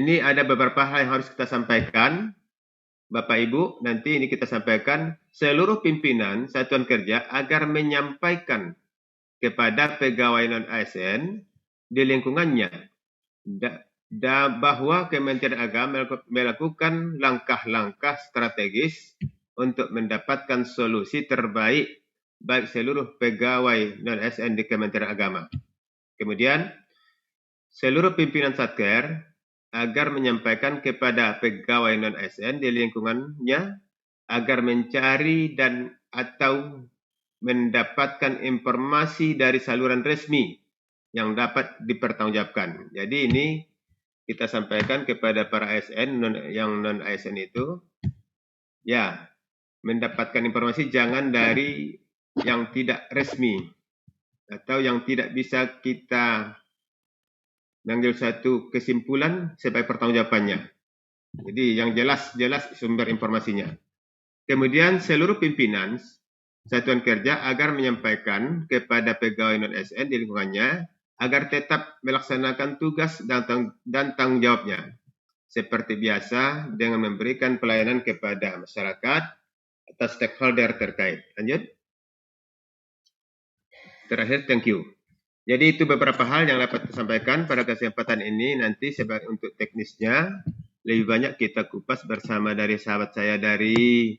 ini ada beberapa hal yang harus kita sampaikan, Bapak Ibu. Nanti ini kita sampaikan seluruh pimpinan satuan kerja agar menyampaikan kepada pegawai non-ASN di lingkungannya bahwa Kementerian Agama melakukan langkah-langkah strategis untuk mendapatkan solusi terbaik baik seluruh pegawai non-ASN di Kementerian Agama. Kemudian, seluruh pimpinan Satker agar menyampaikan kepada pegawai non-ASN di lingkungannya agar mencari dan atau mendapatkan informasi dari saluran resmi yang dapat dipertanggungjawabkan. Jadi ini kita sampaikan kepada para ASN yang non-ASN itu, ya, mendapatkan informasi jangan dari yang tidak resmi atau yang tidak bisa kita mengambil satu kesimpulan sebagai pertanggungjawabannya. Jadi yang jelas sumber informasinya. Kemudian seluruh pimpinan satuan kerja agar menyampaikan kepada pegawai non-ASN di lingkungannya agar tetap melaksanakan tugas dan tanggung jawabnya seperti biasa dengan memberikan pelayanan kepada masyarakat atau stakeholder terkait. Lanjut. Terakhir, thank you. Jadi itu beberapa hal yang dapat disampaikan pada kesempatan ini. Nanti sebagai untuk teknisnya lebih banyak kita kupas bersama dari sahabat saya dari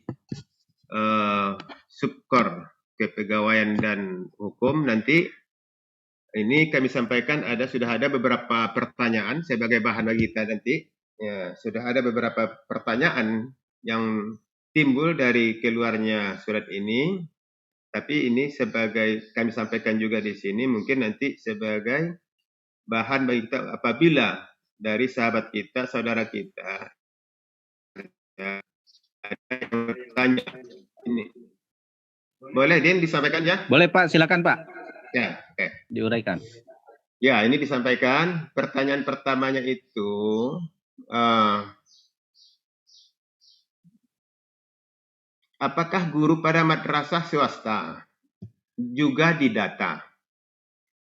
Subkor Kepegawaian dan Hukum. Nanti ini kami sampaikan sudah ada beberapa pertanyaan sebagai bahan bagi kita nanti. Ya, sudah ada beberapa pertanyaan yang timbul dari keluarnya surat ini. Tapi ini sebagai kami sampaikan juga di sini mungkin nanti sebagai bahan bagi kita apabila dari sahabat kita, saudara kita ya, ada yang bertanya ini. Boleh Din disampaikan ya? Boleh Pak, silakan Pak. Ya, oke. Diuraikan. Ya, ini disampaikan. Pertanyaan pertamanya itu apakah guru pada madrasah swasta juga didata?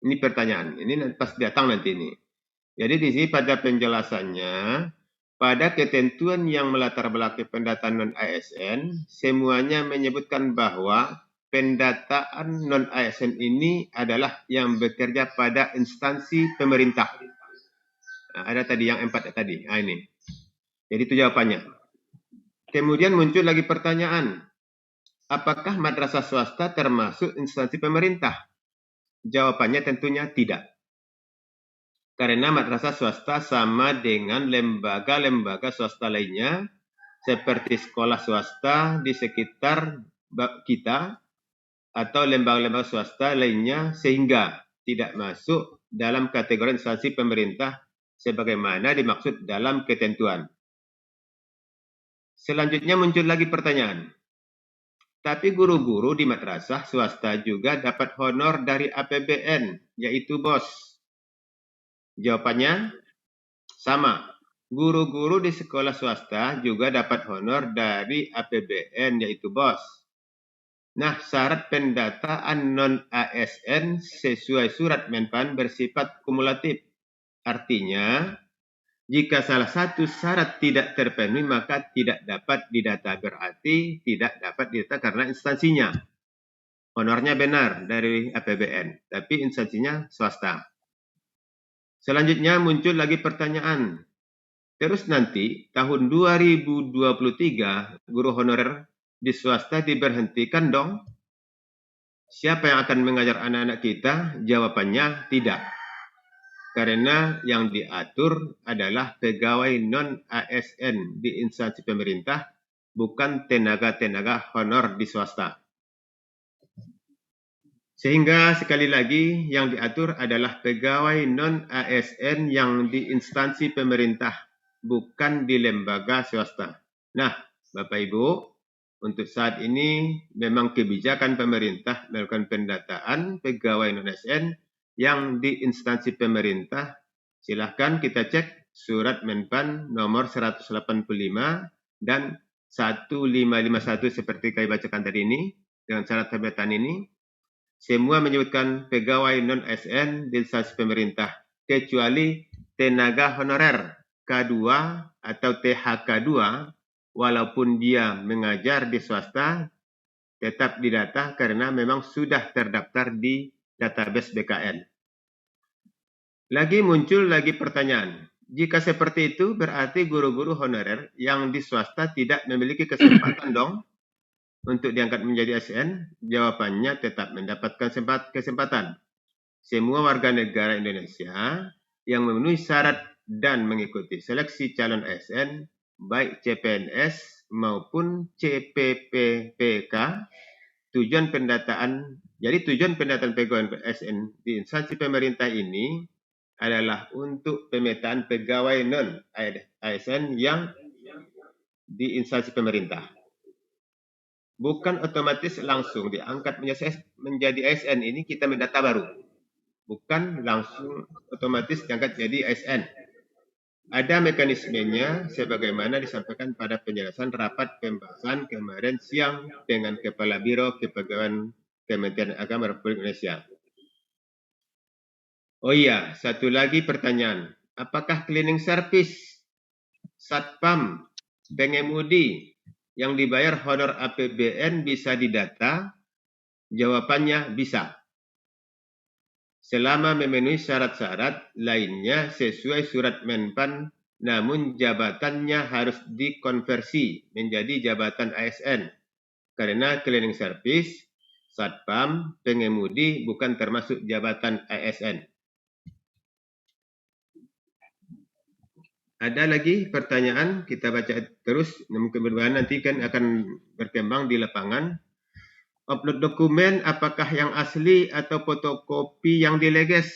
Ini pertanyaan. Ini pas datang nanti ini. Jadi di sini pada penjelasannya, pada ketentuan yang melatar belakangi pendataan non-ASN, semuanya menyebutkan bahwa pendataan non-ASN ini adalah yang bekerja pada instansi pemerintah. Nah, ada tadi yang 4 tadi. Nah, ini. Jadi itu jawabannya. Kemudian muncul lagi pertanyaan, apakah madrasah swasta termasuk instansi pemerintah? Jawabannya tentunya tidak. Karena madrasah swasta sama dengan lembaga-lembaga swasta lainnya, seperti sekolah swasta di sekitar kita, atau lembaga-lembaga swasta lainnya, sehingga tidak masuk dalam kategori instansi pemerintah sebagaimana dimaksud dalam ketentuan. Selanjutnya muncul lagi pertanyaan, tapi guru-guru di madrasah swasta juga dapat honor dari APBN, yaitu BOS. Jawabannya sama. Guru-guru di sekolah swasta juga dapat honor dari APBN, yaitu BOS. Nah, syarat pendataan non-ASN sesuai surat Menpan bersifat kumulatif. Artinya, jika salah satu syarat tidak terpenuhi, maka tidak dapat didata. Berarti tidak dapat didata karena instansinya. Honornya benar dari APBN, tapi instansinya swasta. Selanjutnya muncul lagi pertanyaan. Terus nanti tahun 2023 guru honorer di swasta diberhentikan dong? Siapa yang akan mengajar anak-anak kita? Jawabannya tidak. Karena yang diatur adalah pegawai non-ASN di instansi pemerintah, bukan tenaga-tenaga honor di swasta. Sehingga sekali lagi yang diatur adalah pegawai non-ASN yang di instansi pemerintah, bukan di lembaga swasta. Nah, Bapak Ibu, untuk saat ini memang kebijakan pemerintah melakukan pendataan pegawai non-ASN yang di instansi pemerintah. Silahkan kita cek surat Menpan nomor 185 dan 1551 seperti kami bacakan tadi ini, dengan syarat pendataan ini. Semua menyebutkan pegawai non-ASN di instansi pemerintah, kecuali tenaga honorer. K2 atau THK2, walaupun dia mengajar di swasta, tetap didata karena memang sudah terdaftar di database BKN. Lagi muncul lagi pertanyaan, jika seperti itu berarti guru-guru honorer yang di swasta tidak memiliki kesempatan dong untuk diangkat menjadi ASN? Jawabannya tetap mendapatkan kesempatan. Semua warga negara Indonesia yang memenuhi syarat dan mengikuti seleksi calon ASN, baik CPNS maupun CPPPK, tujuan pendataan pegawai ASN di instansi pemerintah ini adalah untuk pemetaan pegawai non-ASN yang di instansi pemerintah. Bukan otomatis langsung diangkat menjadi ASN, ini kita mendata baru. Bukan langsung otomatis diangkat jadi ASN. Ada mekanismenya sebagaimana disampaikan pada penjelasan rapat pembahasan kemarin siang dengan Kepala Biro Kepegawaian Kementerian Agama Republik Indonesia. Oh iya, satu lagi pertanyaan. Apakah cleaning service, satpam, pengemudi yang dibayar honor APBN bisa didata? Jawabannya bisa. Selama memenuhi syarat-syarat lainnya sesuai surat Menpan, namun jabatannya harus dikonversi menjadi jabatan ASN. Karena cleaning service, satpam, pengemudi bukan termasuk jabatan ASN. Ada lagi pertanyaan, kita baca terus, mungkin nanti kan akan berkembang di lapangan. Upload dokumen apakah yang asli atau fotokopi yang dileges?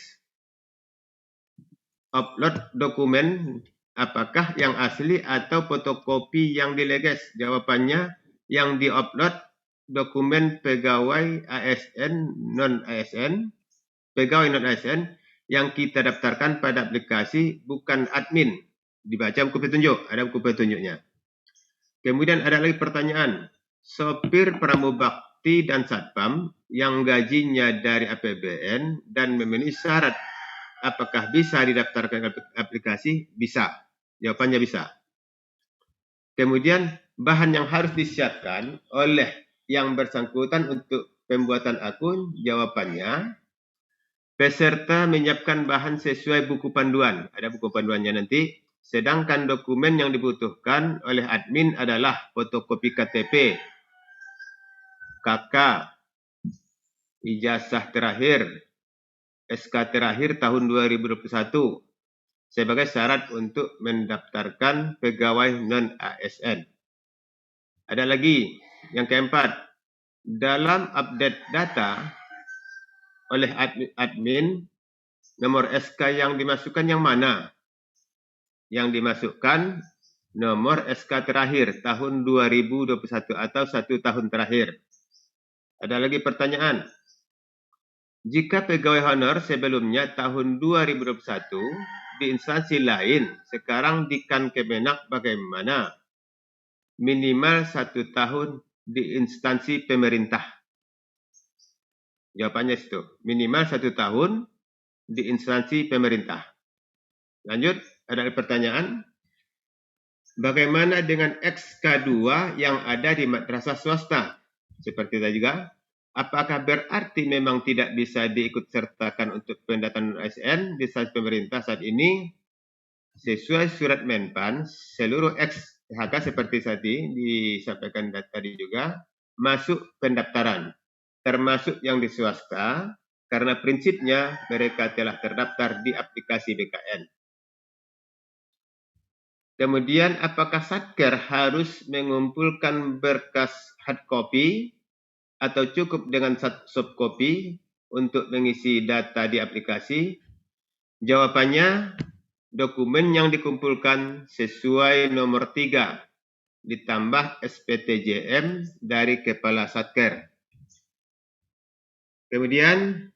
Upload dokumen apakah yang asli atau fotokopi yang dileges? Jawabannya yang diupload dokumen pegawai ASN non-ASN, pegawai non-ASN yang kita daftarkan pada aplikasi, bukan admin. Dibaca buku petunjuk, ada buku petunjuknya. Kemudian ada lagi pertanyaan, sopir pramubakti dan satpam yang gajinya dari APBN dan memenuhi syarat, apakah bisa didaftarkan aplikasi? Bisa. Jawabannya bisa. Kemudian bahan yang harus disiapkan oleh yang bersangkutan untuk pembuatan akun? Jawabannya peserta menyiapkan bahan sesuai buku panduan. Ada buku panduannya nanti. Sedangkan dokumen yang dibutuhkan oleh admin adalah fotokopi KTP, KK, ijazah terakhir, SK terakhir tahun 2021 sebagai syarat untuk mendaftarkan pegawai non-ASN. Ada lagi yang keempat, dalam update data oleh admin, nomor SK yang dimasukkan yang mana? Yang dimasukkan nomor SK terakhir tahun 2021 atau 1 tahun terakhir. Ada lagi pertanyaan. Jika pegawai honor sebelumnya tahun 2021 di instansi lain, sekarang di Kemenak bagaimana? Minimal 1 tahun di instansi pemerintah. Jawabannya itu, minimal 1 tahun di instansi pemerintah. Lanjut, ada pertanyaan. Bagaimana dengan XK2 yang ada di madrasah swasta? Seperti tadi juga, apakah berarti memang tidak bisa diikut sertakan untuk pendataan ASN di instansi pemerintah saat ini? Sesuai surat Menpan, seluruh XHK seperti tadi disampaikan tadi juga masuk pendaftaran, termasuk yang di swasta, karena prinsipnya mereka telah terdaftar di aplikasi BKN. Kemudian apakah Satker harus mengumpulkan berkas hard copy atau cukup dengan soft copy untuk mengisi data di aplikasi? Jawabannya, dokumen yang dikumpulkan sesuai nomor 3 ditambah SPTJM dari Kepala Satker. Kemudian,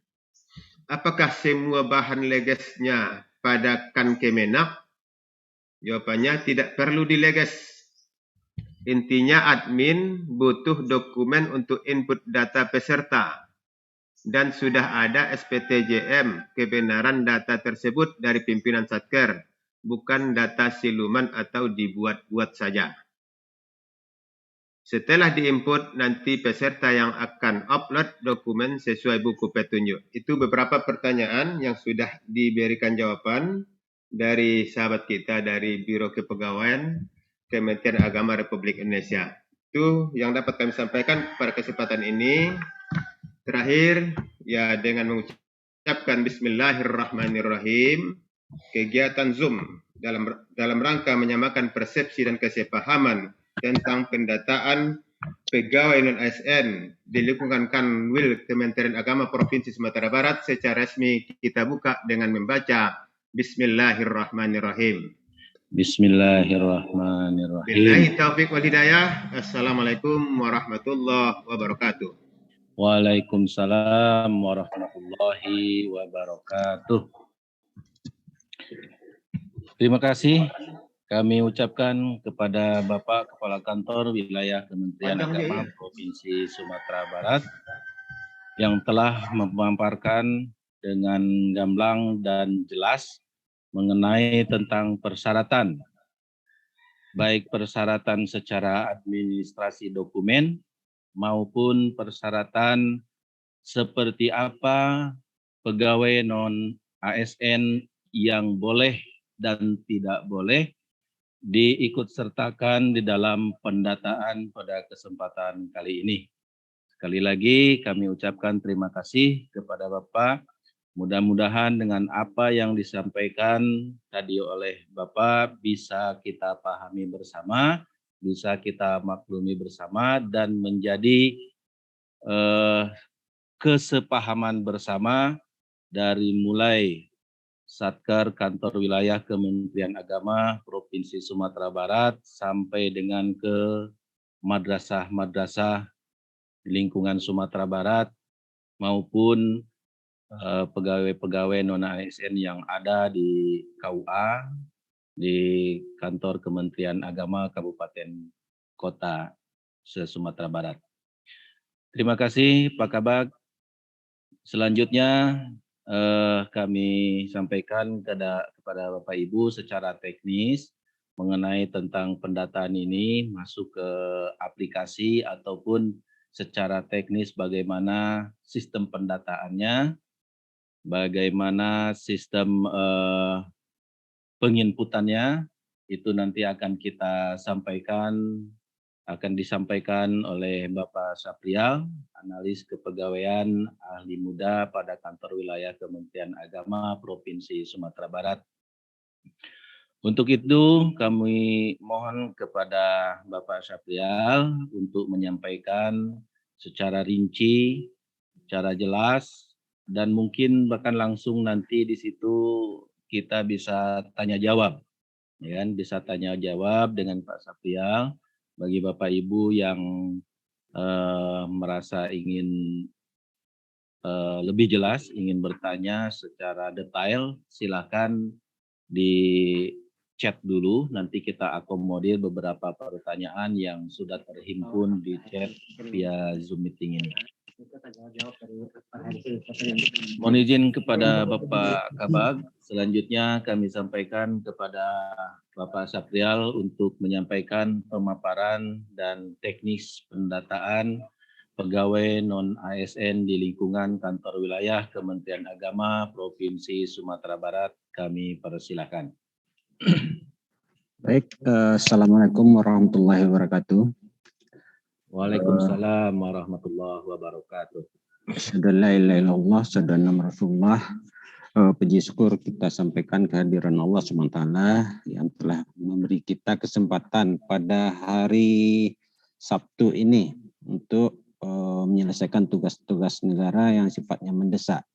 apakah semua bahan legesnya pada Kemenak? Jawabannya tidak perlu dileges. Intinya admin butuh dokumen untuk input data peserta. Dan sudah ada SPTJM kebenaran data tersebut dari pimpinan Satker. bukan data siluman atau dibuat-buat saja. Setelah diinput, nanti peserta yang akan upload dokumen sesuai buku petunjuk. Itu beberapa pertanyaan yang sudah diberikan jawaban dari sahabat kita dari Biro Kepegawaian Kementerian Agama Republik Indonesia. Itu yang dapat kami sampaikan pada kesempatan ini. Terakhir, ya dengan mengucapkan Bismillahirrahmanirrahim, kegiatan Zoom dalam rangka menyamakan persepsi dan kesepahaman tentang pendataan pegawai non-ASN di lingkungan Kanwil Kementerian Agama Provinsi Sumatera Barat secara resmi kita buka dengan membaca Bismillahirrahmanirrahim. Bismillahirrahmanirrahim. Billahi taufiq wal hidayah. Assalamualaikum warahmatullahi wabarakatuh. Waalaikumsalam warahmatullahi wabarakatuh. Terima kasih kami ucapkan kepada Bapak Kepala Kantor Wilayah Kementerian Agama Provinsi Sumatera Barat yang telah memaparkan dengan gamblang dan jelas mengenai tentang persyaratan, baik persyaratan secara administrasi dokumen maupun persyaratan seperti apa pegawai non-ASN yang boleh dan tidak boleh diikutsertakan di dalam pendataan pada kesempatan kali ini. Sekali lagi kami ucapkan terima kasih kepada Bapak. Mudah-mudahan dengan apa yang disampaikan tadi oleh Bapak bisa kita pahami bersama, bisa kita maklumi bersama dan menjadi kesepahaman bersama dari mulai Satker Kantor Wilayah Kementerian Agama Provinsi Sumatera Barat sampai dengan ke madrasah-madrasah di lingkungan Sumatera Barat maupun pegawai-pegawai non-ASN yang ada di KUA, di Kantor Kementerian Agama Kabupaten Kota se-Sumatera Barat. Terima kasih Pak Kabag. Selanjutnya kami sampaikan kepada Bapak Ibu secara teknis mengenai tentang pendataan ini masuk ke aplikasi ataupun secara teknis bagaimana sistem pendataannya, bagaimana sistem penginputannya, itu nanti akan kita sampaikan, akan disampaikan oleh Bapak Saprial, analis kepegawaian ahli muda pada Kantor Wilayah Kementerian Agama Provinsi Sumatera Barat. Untuk itu kami mohon kepada Bapak Saprial untuk menyampaikan secara rinci, secara jelas, dan mungkin bahkan langsung nanti di situ kita bisa tanya jawab, ya kan? Bisa tanya jawab dengan Pak Saprial. Bagi Bapak Ibu yang merasa ingin lebih jelas, ingin bertanya secara detail, silakan di chat dulu. Nanti kita akomodir beberapa pertanyaan yang sudah terhimpun di chat via Zoom meeting ini. Mohon izin kepada Bapak Kabag, selanjutnya kami sampaikan kepada Bapak Saprial untuk menyampaikan pemaparan dan teknis pendataan pegawai non-ASN di lingkungan Kantor Wilayah Kementerian Agama Provinsi Sumatera Barat. Kami persilakan. Baik, Assalamualaikum warahmatullahi wabarakatuh. Waalaikumsalam warahmatullahi wabarakatuh. Asyhadu an la ilaha illallah, asyhadu anna Rasulullah. Puji syukur kita sampaikan kehadiran Allah SWT yang telah memberi kita kesempatan pada hari Sabtu ini untuk menyelesaikan tugas-tugas negara yang sifatnya mendesak.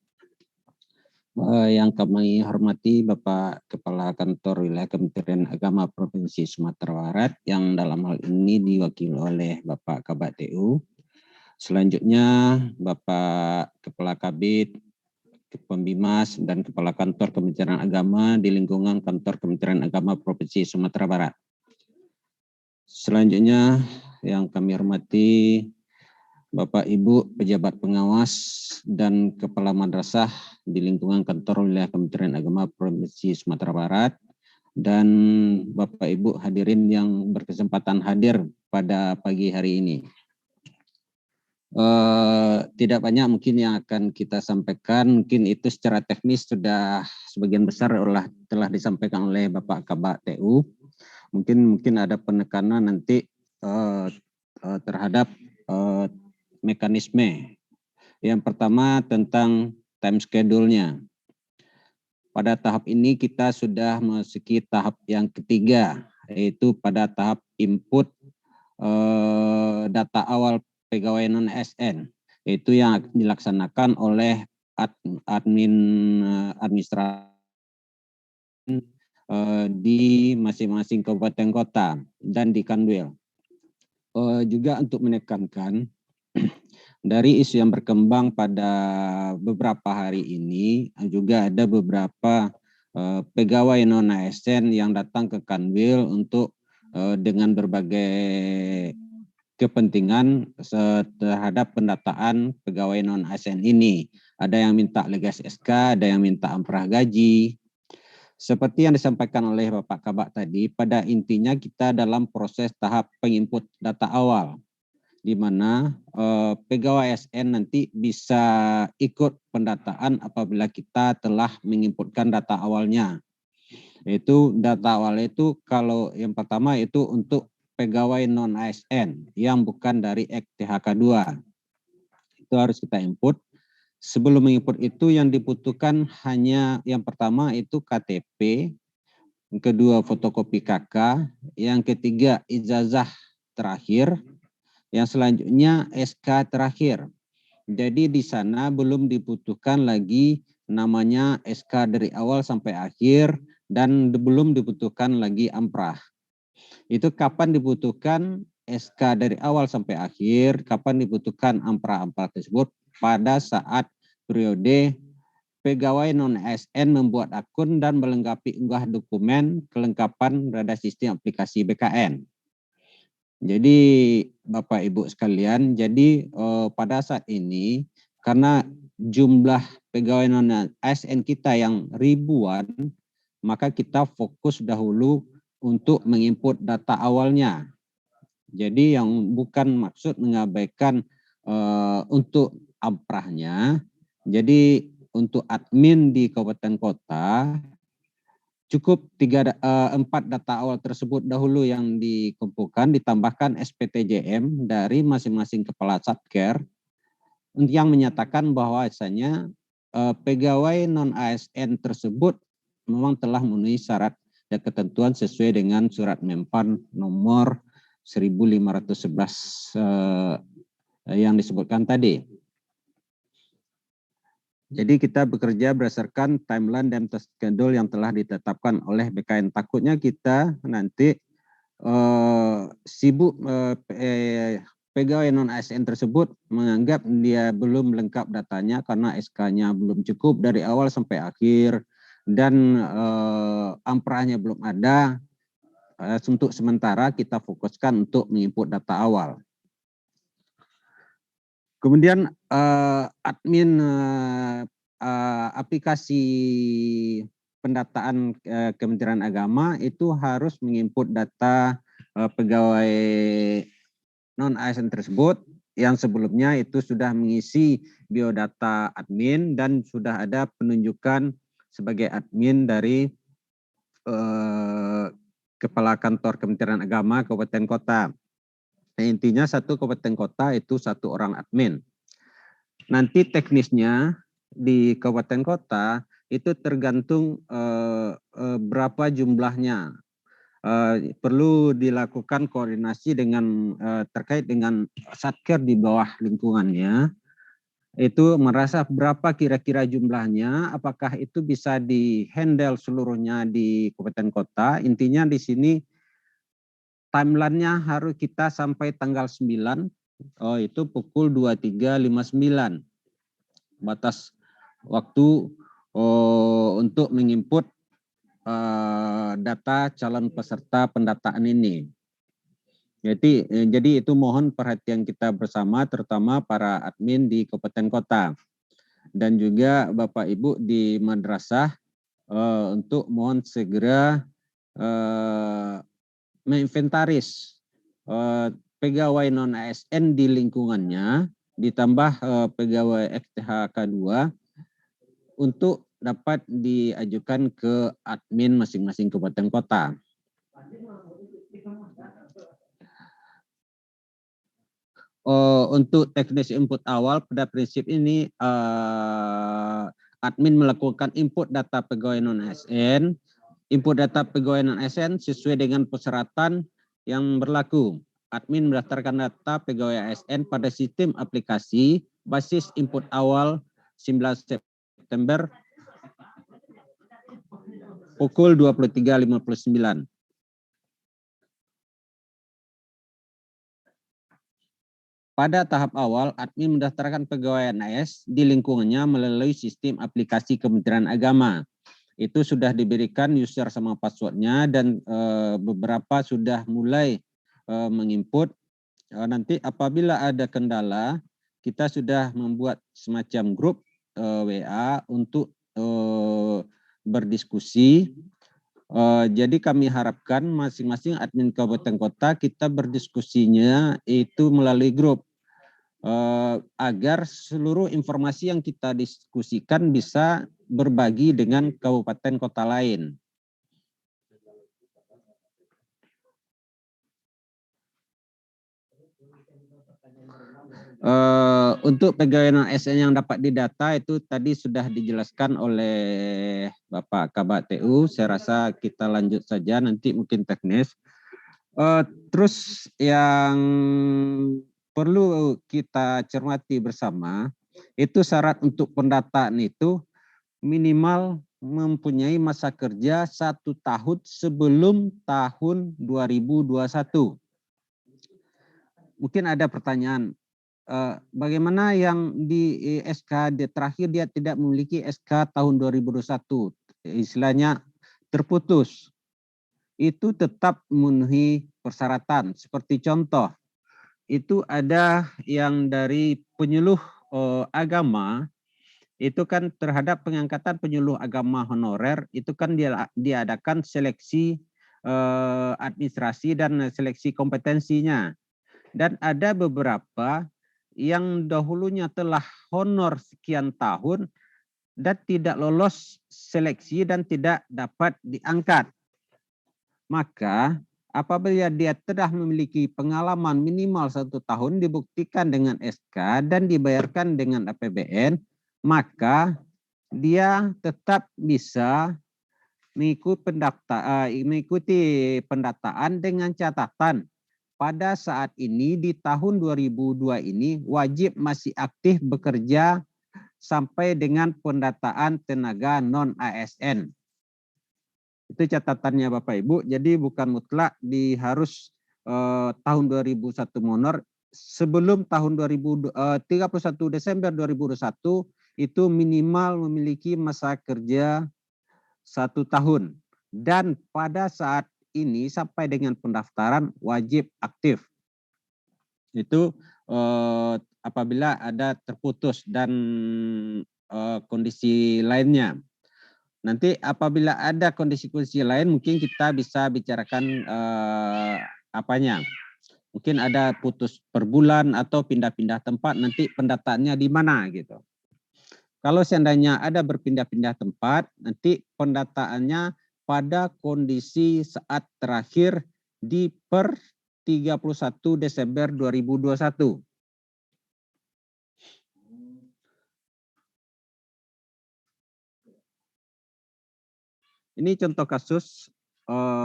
Yang kami hormati Bapak Kepala Kantor Wilayah Kementerian Agama Provinsi Sumatera Barat yang dalam hal ini diwakili oleh Bapak Kabag TU. Selanjutnya Bapak Kepala Kabid, Pembimas, dan Kepala Kantor Kementerian Agama di lingkungan Kantor Kementerian Agama Provinsi Sumatera Barat. Selanjutnya yang kami hormati Bapak Ibu pejabat pengawas dan kepala madrasah di lingkungan Kantor Wilayah Kementerian Agama Provinsi Sumatera Barat, dan Bapak Ibu hadirin yang berkesempatan hadir pada pagi hari ini. Tidak banyak mungkin yang akan kita sampaikan, mungkin itu secara teknis sudah sebagian besar telah disampaikan oleh Bapak Kabak TU. Mungkin ada penekanan nanti terhadap mekanisme. Yang pertama tentang time schedule-nya. Pada tahap ini kita sudah memasuki tahap yang ketiga, yaitu pada tahap input data awal pegawai non-ASN, yaitu yang dilaksanakan oleh administrasi di masing-masing kabupaten kota dan di Kanwil. Juga untuk menekankan dari isu yang berkembang pada beberapa hari ini, juga ada beberapa pegawai non-ASN yang datang ke Kanwil untuk dengan berbagai kepentingan terhadap pendataan pegawai non-ASN ini. Ada yang minta legasi SK, ada yang minta amprah gaji. Seperti yang disampaikan oleh Bapak Kabak tadi, pada intinya kita dalam proses tahap penginput data awal, di mana pegawai ASN nanti bisa ikut pendataan apabila kita telah menginputkan data awalnya. Itu data awal itu kalau yang pertama itu untuk pegawai non-ASN yang bukan dari THK 2. Itu harus kita input. Sebelum menginput itu yang dibutuhkan hanya yang pertama itu KTP, yang kedua fotokopi KK, yang ketiga ijazah terakhir, yang selanjutnya SK terakhir. Jadi di sana belum dibutuhkan lagi namanya SK dari awal sampai akhir dan belum dibutuhkan lagi amprah. Itu kapan dibutuhkan SK dari awal sampai akhir, kapan dibutuhkan amprah-amprah tersebut pada saat periode pegawai non-ASN membuat akun dan melengkapi unggah dokumen kelengkapan pada sistem aplikasi BKN. Jadi Bapak Ibu sekalian, jadi pada saat ini karena jumlah pegawai non-ASN kita yang ribuan, maka kita fokus dahulu untuk menginput data awalnya. Jadi yang bukan maksud mengabaikan untuk amprahnya. Jadi untuk admin di kabupaten kota cukup 4 data awal tersebut dahulu yang dikumpulkan, ditambahkan SPTJM dari masing-masing kepala Satker yang menyatakan bahwasanya pegawai non-ASN tersebut memang telah memenuhi syarat dan ketentuan sesuai dengan surat Mempan nomor 1511 yang disebutkan tadi. Jadi kita bekerja berdasarkan timeline dan schedule yang telah ditetapkan oleh BKN. Takutnya kita nanti sibuk pegawai non-ASN tersebut menganggap dia belum lengkap datanya karena SK-nya belum cukup dari awal sampai akhir dan amprahnya belum ada. Untuk sementara kita fokuskan untuk menginput data awal. Kemudian admin aplikasi pendataan Kementerian Agama itu harus menginput data pegawai non-ASN tersebut yang sebelumnya itu sudah mengisi biodata admin dan sudah ada penunjukan sebagai admin dari Kepala Kantor Kementerian Agama Kabupaten Kota. Nah, intinya satu kabupaten kota itu satu orang admin. Nanti teknisnya di kabupaten kota itu tergantung berapa jumlahnya. Perlu dilakukan koordinasi dengan terkait dengan Satker di bawah lingkungannya. Itu merasa berapa kira-kira jumlahnya, apakah itu bisa di-handle seluruhnya di kabupaten kota. Intinya di sini timeline-nya harus kita sampai tanggal 9, itu pukul 23.59. Batas waktu untuk menginput data calon peserta pendataan ini. Jadi itu mohon perhatian kita bersama, terutama para admin di kabupaten kota. Dan juga Bapak Ibu di madrasah untuk mohon segera menginventaris pegawai non ASN di lingkungannya ditambah pegawai FTHK 2 untuk dapat diajukan ke admin masing-masing kabupaten kota. Untuk teknis input awal pada prinsip ini admin melakukan input data pegawai non ASN. Input data pegawai non ASN sesuai dengan persyaratan yang berlaku. Admin mendaftarkan data pegawai ASN pada sistem aplikasi basis input awal 19 September pukul 23.59. Pada tahap awal, admin mendaftarkan pegawai NAS di lingkungannya melalui sistem aplikasi Kementerian Agama. Itu sudah diberikan user sama passwordnya dan beberapa sudah mulai menginput. Nanti apabila ada kendala, kita sudah membuat semacam grup WA untuk berdiskusi. Jadi kami harapkan masing-masing admin kabupaten kota kita berdiskusinya itu melalui grup agar seluruh informasi yang kita diskusikan bisa berbagi dengan kabupaten kota lain. Untuk pegawai non ASN yang dapat didata itu tadi sudah dijelaskan oleh Bapak Kabak TU. Saya rasa kita lanjut saja, nanti mungkin teknis. Terus yang perlu kita cermati bersama, itu syarat untuk pendataan itu minimal mempunyai masa kerja 1 tahun sebelum tahun 2021. Mungkin ada pertanyaan, bagaimana yang di SK terakhir dia tidak memiliki SK tahun 2021, istilahnya terputus, itu tetap memenuhi persyaratan. Seperti contoh, itu ada yang dari penyuluh agama, itu kan terhadap pengangkatan penyuluh agama honorer, itu kan dia diadakan seleksi administrasi dan seleksi kompetensinya. Dan ada beberapa yang dahulunya telah honor sekian tahun dan tidak lolos seleksi dan tidak dapat diangkat. Maka apabila dia telah memiliki pengalaman minimal 1 tahun dibuktikan dengan SK dan dibayarkan dengan APBN, maka dia tetap bisa mengikuti pendataan dengan catatan pada saat ini di tahun 2002 ini wajib masih aktif bekerja sampai dengan pendataan tenaga non ASN. Itu catatannya Bapak Ibu. Jadi bukan mutlak harus tahun 2001 honor. Sebelum tahun 31 Desember 2021 itu minimal memiliki masa kerja 1 tahun. Dan pada saat ini sampai dengan pendaftaran wajib aktif. Itu apabila ada terputus dan kondisi lainnya. Nanti apabila ada kondisi-kondisi lain mungkin kita bisa bicarakan apanya. Mungkin ada putus per bulan atau pindah-pindah tempat, nanti pendataannya di mana gitu. Kalau seandainya ada berpindah-pindah tempat, nanti pendataannya pada kondisi saat terakhir di per 31 Desember 2021. Ini contoh kasus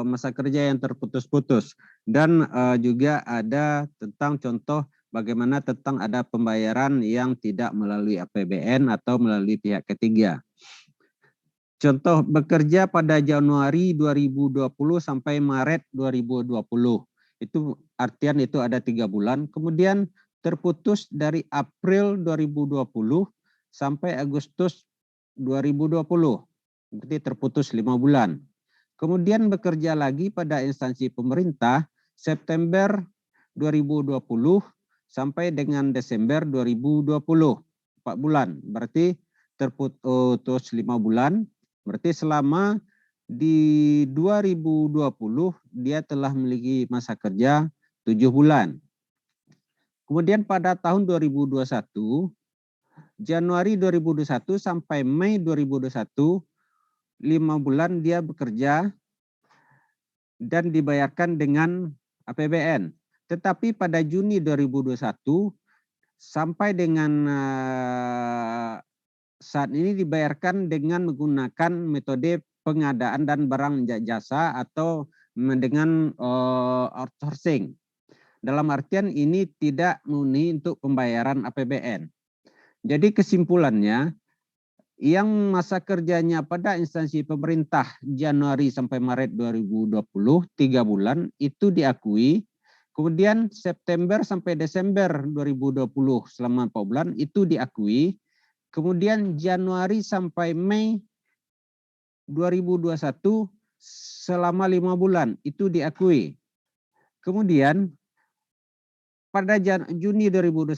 masa kerja yang terputus-putus. Dan juga ada tentang contoh bagaimana tentang ada pembayaran yang tidak melalui APBN atau melalui pihak ketiga. Contoh bekerja pada Januari 2020 sampai Maret 2020. Itu artian itu ada 3 bulan. Kemudian terputus dari April 2020 sampai Agustus 2020. Berarti terputus 5 bulan. Kemudian bekerja lagi pada instansi pemerintah September 2020 sampai dengan Desember 2020. 4 bulan. Berarti terputus 5 bulan. Berarti selama di 2020 dia telah memiliki masa kerja 7 bulan. Kemudian pada tahun 2021, Januari 2021 sampai Mei 2021, 5 bulan dia bekerja dan dibayarkan dengan APBN. Tetapi pada Juni 2021 sampai dengan saat ini dibayarkan dengan menggunakan metode pengadaan dan barang jasa atau dengan outsourcing. Dalam artian ini tidak memenuhi untuk pembayaran APBN. Jadi kesimpulannya, yang masa kerjanya pada instansi pemerintah Januari sampai Maret 2020, 3 bulan, itu diakui. Kemudian September sampai Desember 2020 selama 4 bulan itu diakui. Kemudian Januari sampai Mei 2021 selama 5 bulan itu diakui. Kemudian pada Juni 2021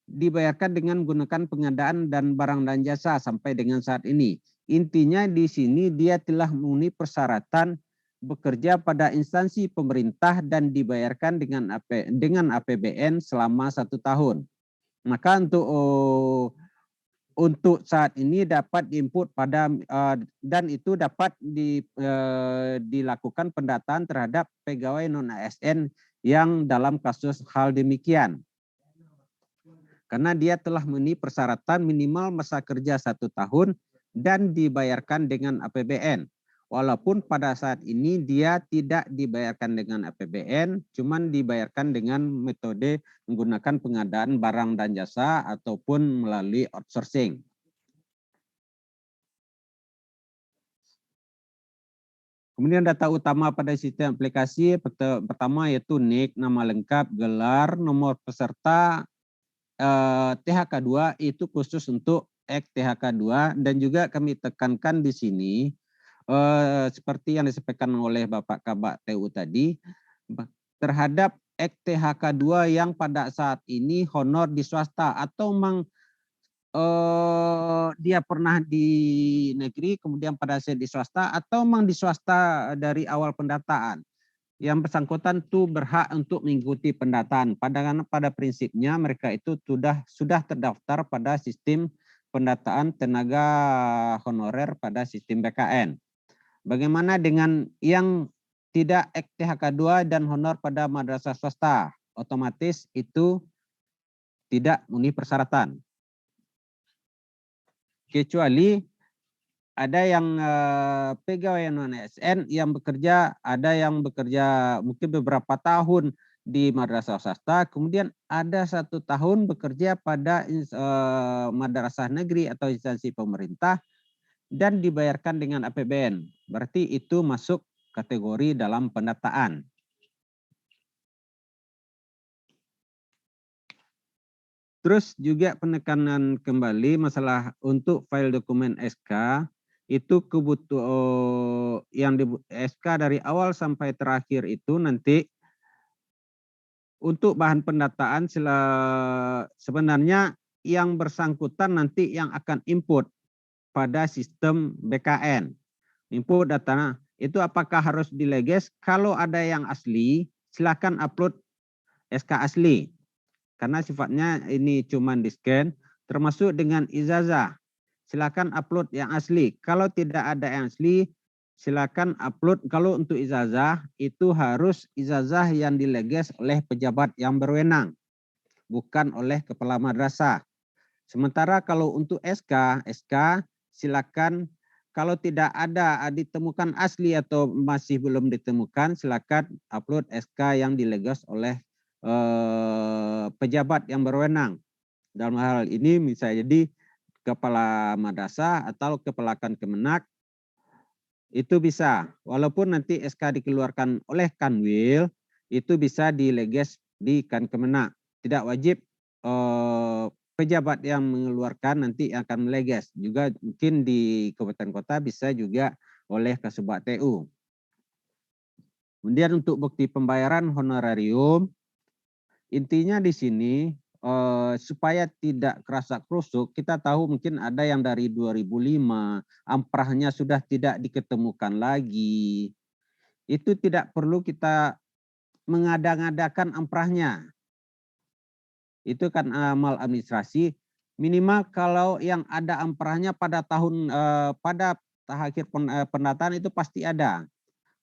dibayarkan dengan menggunakan pengadaan dan barang dan jasa sampai dengan saat ini. Intinya di sini dia telah memenuhi persyaratan bekerja pada instansi pemerintah dan dibayarkan dengan APBN selama 1 tahun. Maka untuk saat ini dapat diinput pada dan itu dapat dilakukan pendataan terhadap pegawai non-ASN yang dalam kasus hal demikian. Karena dia telah memenuhi persyaratan minimal masa kerja 1 tahun dan dibayarkan dengan APBN. Walaupun pada saat ini dia tidak dibayarkan dengan APBN, cuman dibayarkan dengan metode menggunakan pengadaan barang dan jasa ataupun melalui outsourcing. Kemudian data utama pada sistem aplikasi pertama yaitu NIK, nama lengkap, gelar, nomor peserta, THK2 itu khusus untuk THK2 dan juga kami tekankan di sini seperti yang disampaikan oleh Bapak Kabak TU tadi terhadap THK2 yang pada saat ini honor di swasta atau memang dia pernah di negeri kemudian pada saat di swasta atau memang di swasta dari awal pendataan. Yang bersangkutan itu berhak untuk mengikuti pendataan. Pada prinsipnya mereka itu sudah terdaftar pada sistem pendataan tenaga honorer pada sistem BKN. Bagaimana dengan yang tidak THK2 dan honor pada madrasah swasta? Otomatis itu tidak memenuhi persyaratan. Kecuali ada yang pegawai non-ASN yang bekerja, ada yang bekerja mungkin beberapa tahun di madrasah swasta, kemudian ada 1 tahun bekerja pada madrasah negeri atau instansi pemerintah dan dibayarkan dengan APBN. Berarti itu masuk kategori dalam pendataan. Terus juga penekanan kembali masalah untuk file dokumen SK. Itu yang di SK dari awal sampai terakhir itu nanti untuk bahan pendataan sebenarnya yang bersangkutan nanti yang akan input pada sistem BKN. Input data itu apakah harus dileges? Kalau ada yang asli silakan upload SK asli. Karena sifatnya ini cuma di-scan termasuk dengan ijazah. Silakan upload yang asli. Kalau tidak ada yang asli, silakan upload. Kalau untuk ijazah, itu harus ijazah yang dileges oleh pejabat yang berwenang, bukan oleh kepala madrasah. Sementara kalau untuk SK silakan kalau tidak ada ditemukan asli atau masih belum ditemukan, silakan upload SK yang dileges oleh pejabat yang berwenang. Dalam hal ini misalnya jadi kepala madrasah atau kepala Kemenak itu bisa. Walaupun nanti SK dikeluarkan oleh Kanwil, itu bisa dileges di Kemenak. Tidak wajib pejabat yang mengeluarkan nanti akan meleges. Juga mungkin di kabupaten kota bisa juga oleh Kasubag TU. Kemudian untuk bukti pembayaran honorarium, intinya di sini supaya tidak kerasa kerusuk, kita tahu mungkin ada yang dari 2005, amprahnya sudah tidak diketemukan lagi. Itu tidak perlu kita mengada-ngadakan amprahnya. Itu kan maladministrasi. Minimal kalau yang ada amprahnya pada tahun pada akhir pendataan itu pasti ada.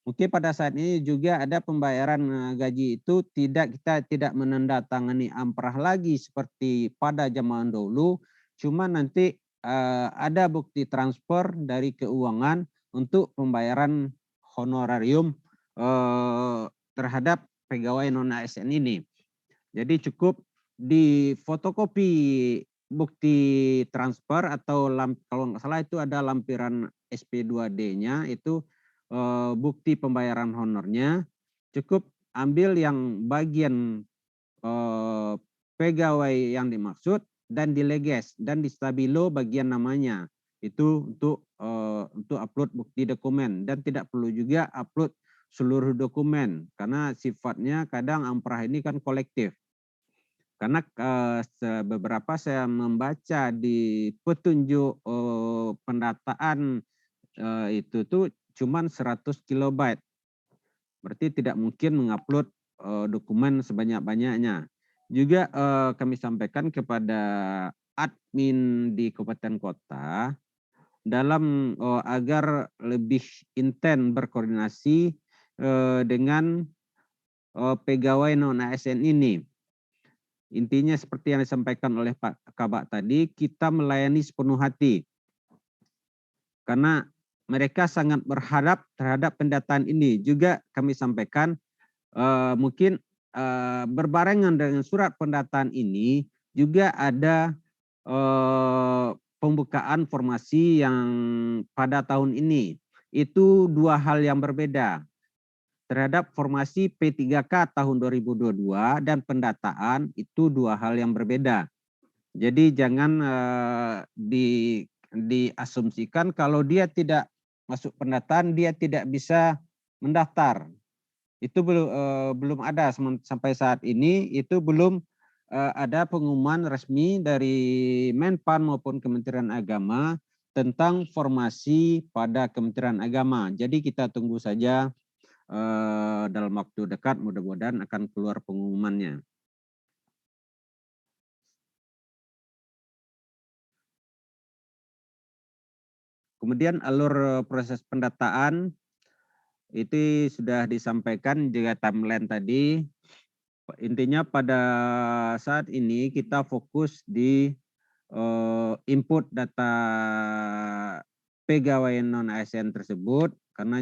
Mungkin pada saat ini juga ada pembayaran gaji itu kita tidak menandatangani amprah lagi seperti pada zaman dulu, cuma nanti ada bukti transfer dari keuangan untuk pembayaran honorarium terhadap pegawai non ASN ini. Jadi cukup di fotokopi bukti transfer atau kalau nggak salah itu ada lampiran SP2D-nya itu bukti pembayaran honornya, cukup ambil yang bagian pegawai yang dimaksud dan dileges dan di stabilo bagian namanya itu untuk upload bukti dokumen, dan tidak perlu juga upload seluruh dokumen karena sifatnya kadang amprah ini kan kolektif. Karena beberapa saya membaca di petunjuk pendataan itu tuh cuman 100 kilobyte. Berarti tidak mungkin mengupload dokumen sebanyak-banyaknya. Juga kami sampaikan kepada admin di kabupaten kota dalam agar lebih intens berkoordinasi dengan pegawai non ASN ini. Intinya seperti yang disampaikan oleh Pak Kabak tadi, kita melayani sepenuh hati. Karena mereka sangat berharap terhadap pendataan ini. Juga kami sampaikan mungkin berbarengan dengan surat pendataan ini juga ada pembukaan formasi yang pada tahun ini. Itu dua hal yang berbeda. Terhadap formasi P3K tahun 2022 dan pendataan itu dua hal yang berbeda. Jadi jangan diasumsikan kalau dia tidak masuk pendataan dia tidak bisa mendaftar. Itu belum ada sampai saat ini, itu belum ada pengumuman resmi dari Menpan maupun Kementerian Agama tentang formasi pada Kementerian Agama. Jadi kita tunggu saja dalam waktu dekat, mudah-mudahan akan keluar pengumumannya. Kemudian alur proses pendataan itu sudah disampaikan juga timeline tadi. Intinya pada saat ini kita fokus di input data pegawai non ASN tersebut karena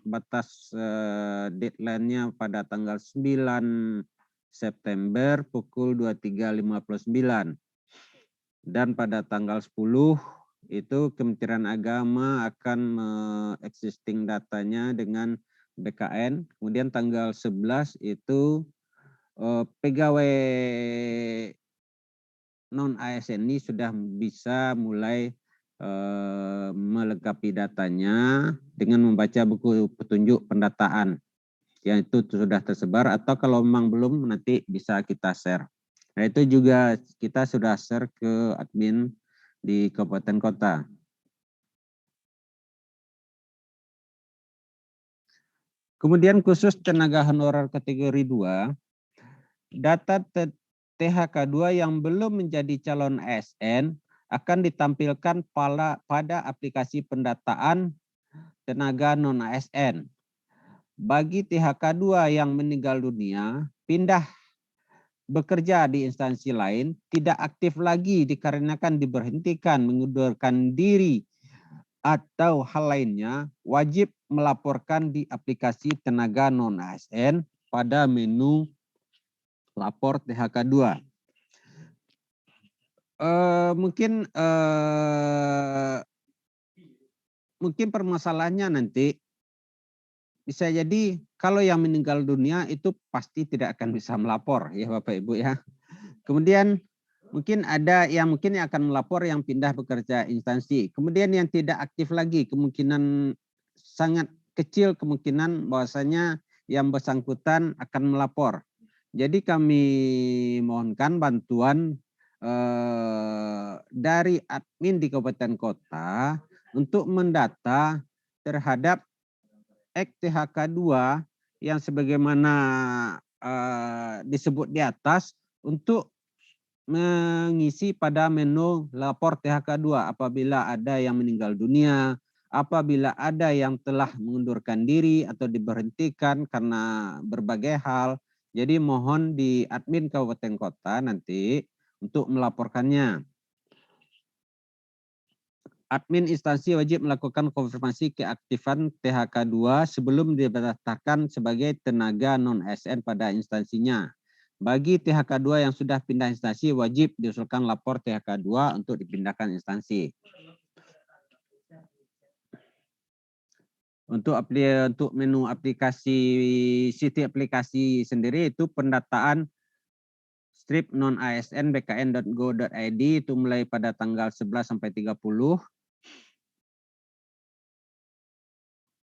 batas deadline-nya pada tanggal 9 September pukul 23.59. Dan pada tanggal 10 itu Kementerian Agama akan existing datanya dengan BKN. Kemudian tanggal 11 itu pegawai non ASN ini sudah bisa mulai melengkapi datanya dengan membaca buku petunjuk pendataan yang itu sudah tersebar, atau kalau memang belum nanti bisa kita share. Nah itu juga kita sudah share ke admin di kabupaten kota. Kemudian khusus tenaga honorer kategori 2, data THK 2 yang belum menjadi calon ASN akan ditampilkan pada aplikasi pendataan tenaga non ASN. Bagi THK 2 yang meninggal dunia, pindah bekerja di instansi lain, tidak aktif lagi dikarenakan diberhentikan, mengundurkan diri, atau hal lainnya, wajib melaporkan di aplikasi tenaga non ASN pada menu lapor THK 2. Mungkin permasalahannya nanti bisa jadi kalau yang meninggal dunia itu pasti tidak akan bisa melapor ya Bapak Ibu ya. Kemudian mungkin ada yang akan melapor yang pindah bekerja instansi. Kemudian yang tidak aktif lagi, kemungkinan sangat kecil kemungkinan bahwasanya yang bersangkutan akan melapor. Jadi kami mohonkan bantuan dari admin di kabupaten kota untuk mendata terhadap THK 2 yang sebagaimana disebut di atas untuk mengisi pada menu lapor THK 2 apabila ada yang meninggal dunia, apabila ada yang telah mengundurkan diri atau diberhentikan karena berbagai hal. Jadi mohon di admin kabupaten kota nanti untuk melaporkannya. Admin instansi wajib melakukan konfirmasi keaktifan THK 2 sebelum didaftarkan sebagai tenaga non-ASN pada instansinya. Bagi THK 2 yang sudah pindah instansi, wajib diusulkan lapor THK 2 untuk dipindahkan instansi. Untuk menu aplikasi, siti aplikasi sendiri itu pendataan strip non-ASN bkn.go.id itu mulai pada tanggal 11 sampai 30.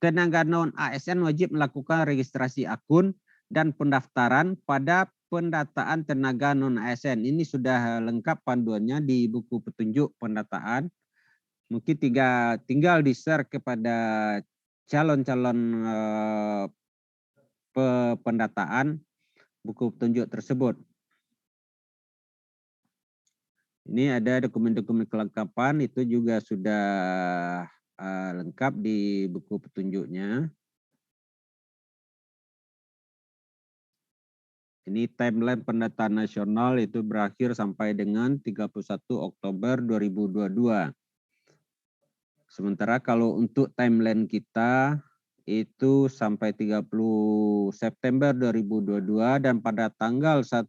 Tenaga non-ASN wajib melakukan registrasi akun dan pendaftaran pada pendataan tenaga non-ASN. Ini sudah lengkap panduannya di buku petunjuk pendataan. Mungkin tinggal di-share kepada calon-calon pendataan buku petunjuk tersebut. Ini ada dokumen-dokumen kelengkapan, itu juga sudah lengkap di buku petunjuknya. Ini timeline pendataan nasional itu berakhir sampai dengan 31 Oktober 2022. Sementara kalau untuk timeline kita itu sampai 30 September 2022 dan pada tanggal 1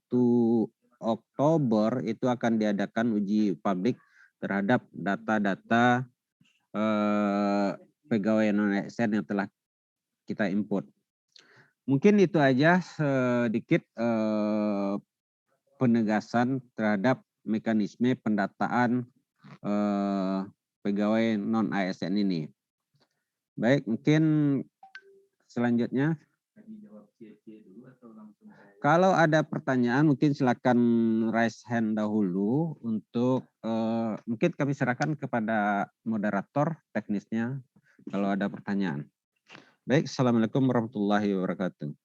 Oktober itu akan diadakan uji publik terhadap data-data pegawai non-ASN yang telah kita input. Mungkin itu aja sedikit penegasan terhadap mekanisme pendataan pegawai non-ASN ini. Baik, mungkin selanjutnya. Kalau ada pertanyaan mungkin silakan raise hand dahulu untuk mungkin kami serahkan kepada moderator teknisnya kalau ada pertanyaan. Baik, Assalamualaikum warahmatullahi wabarakatuh.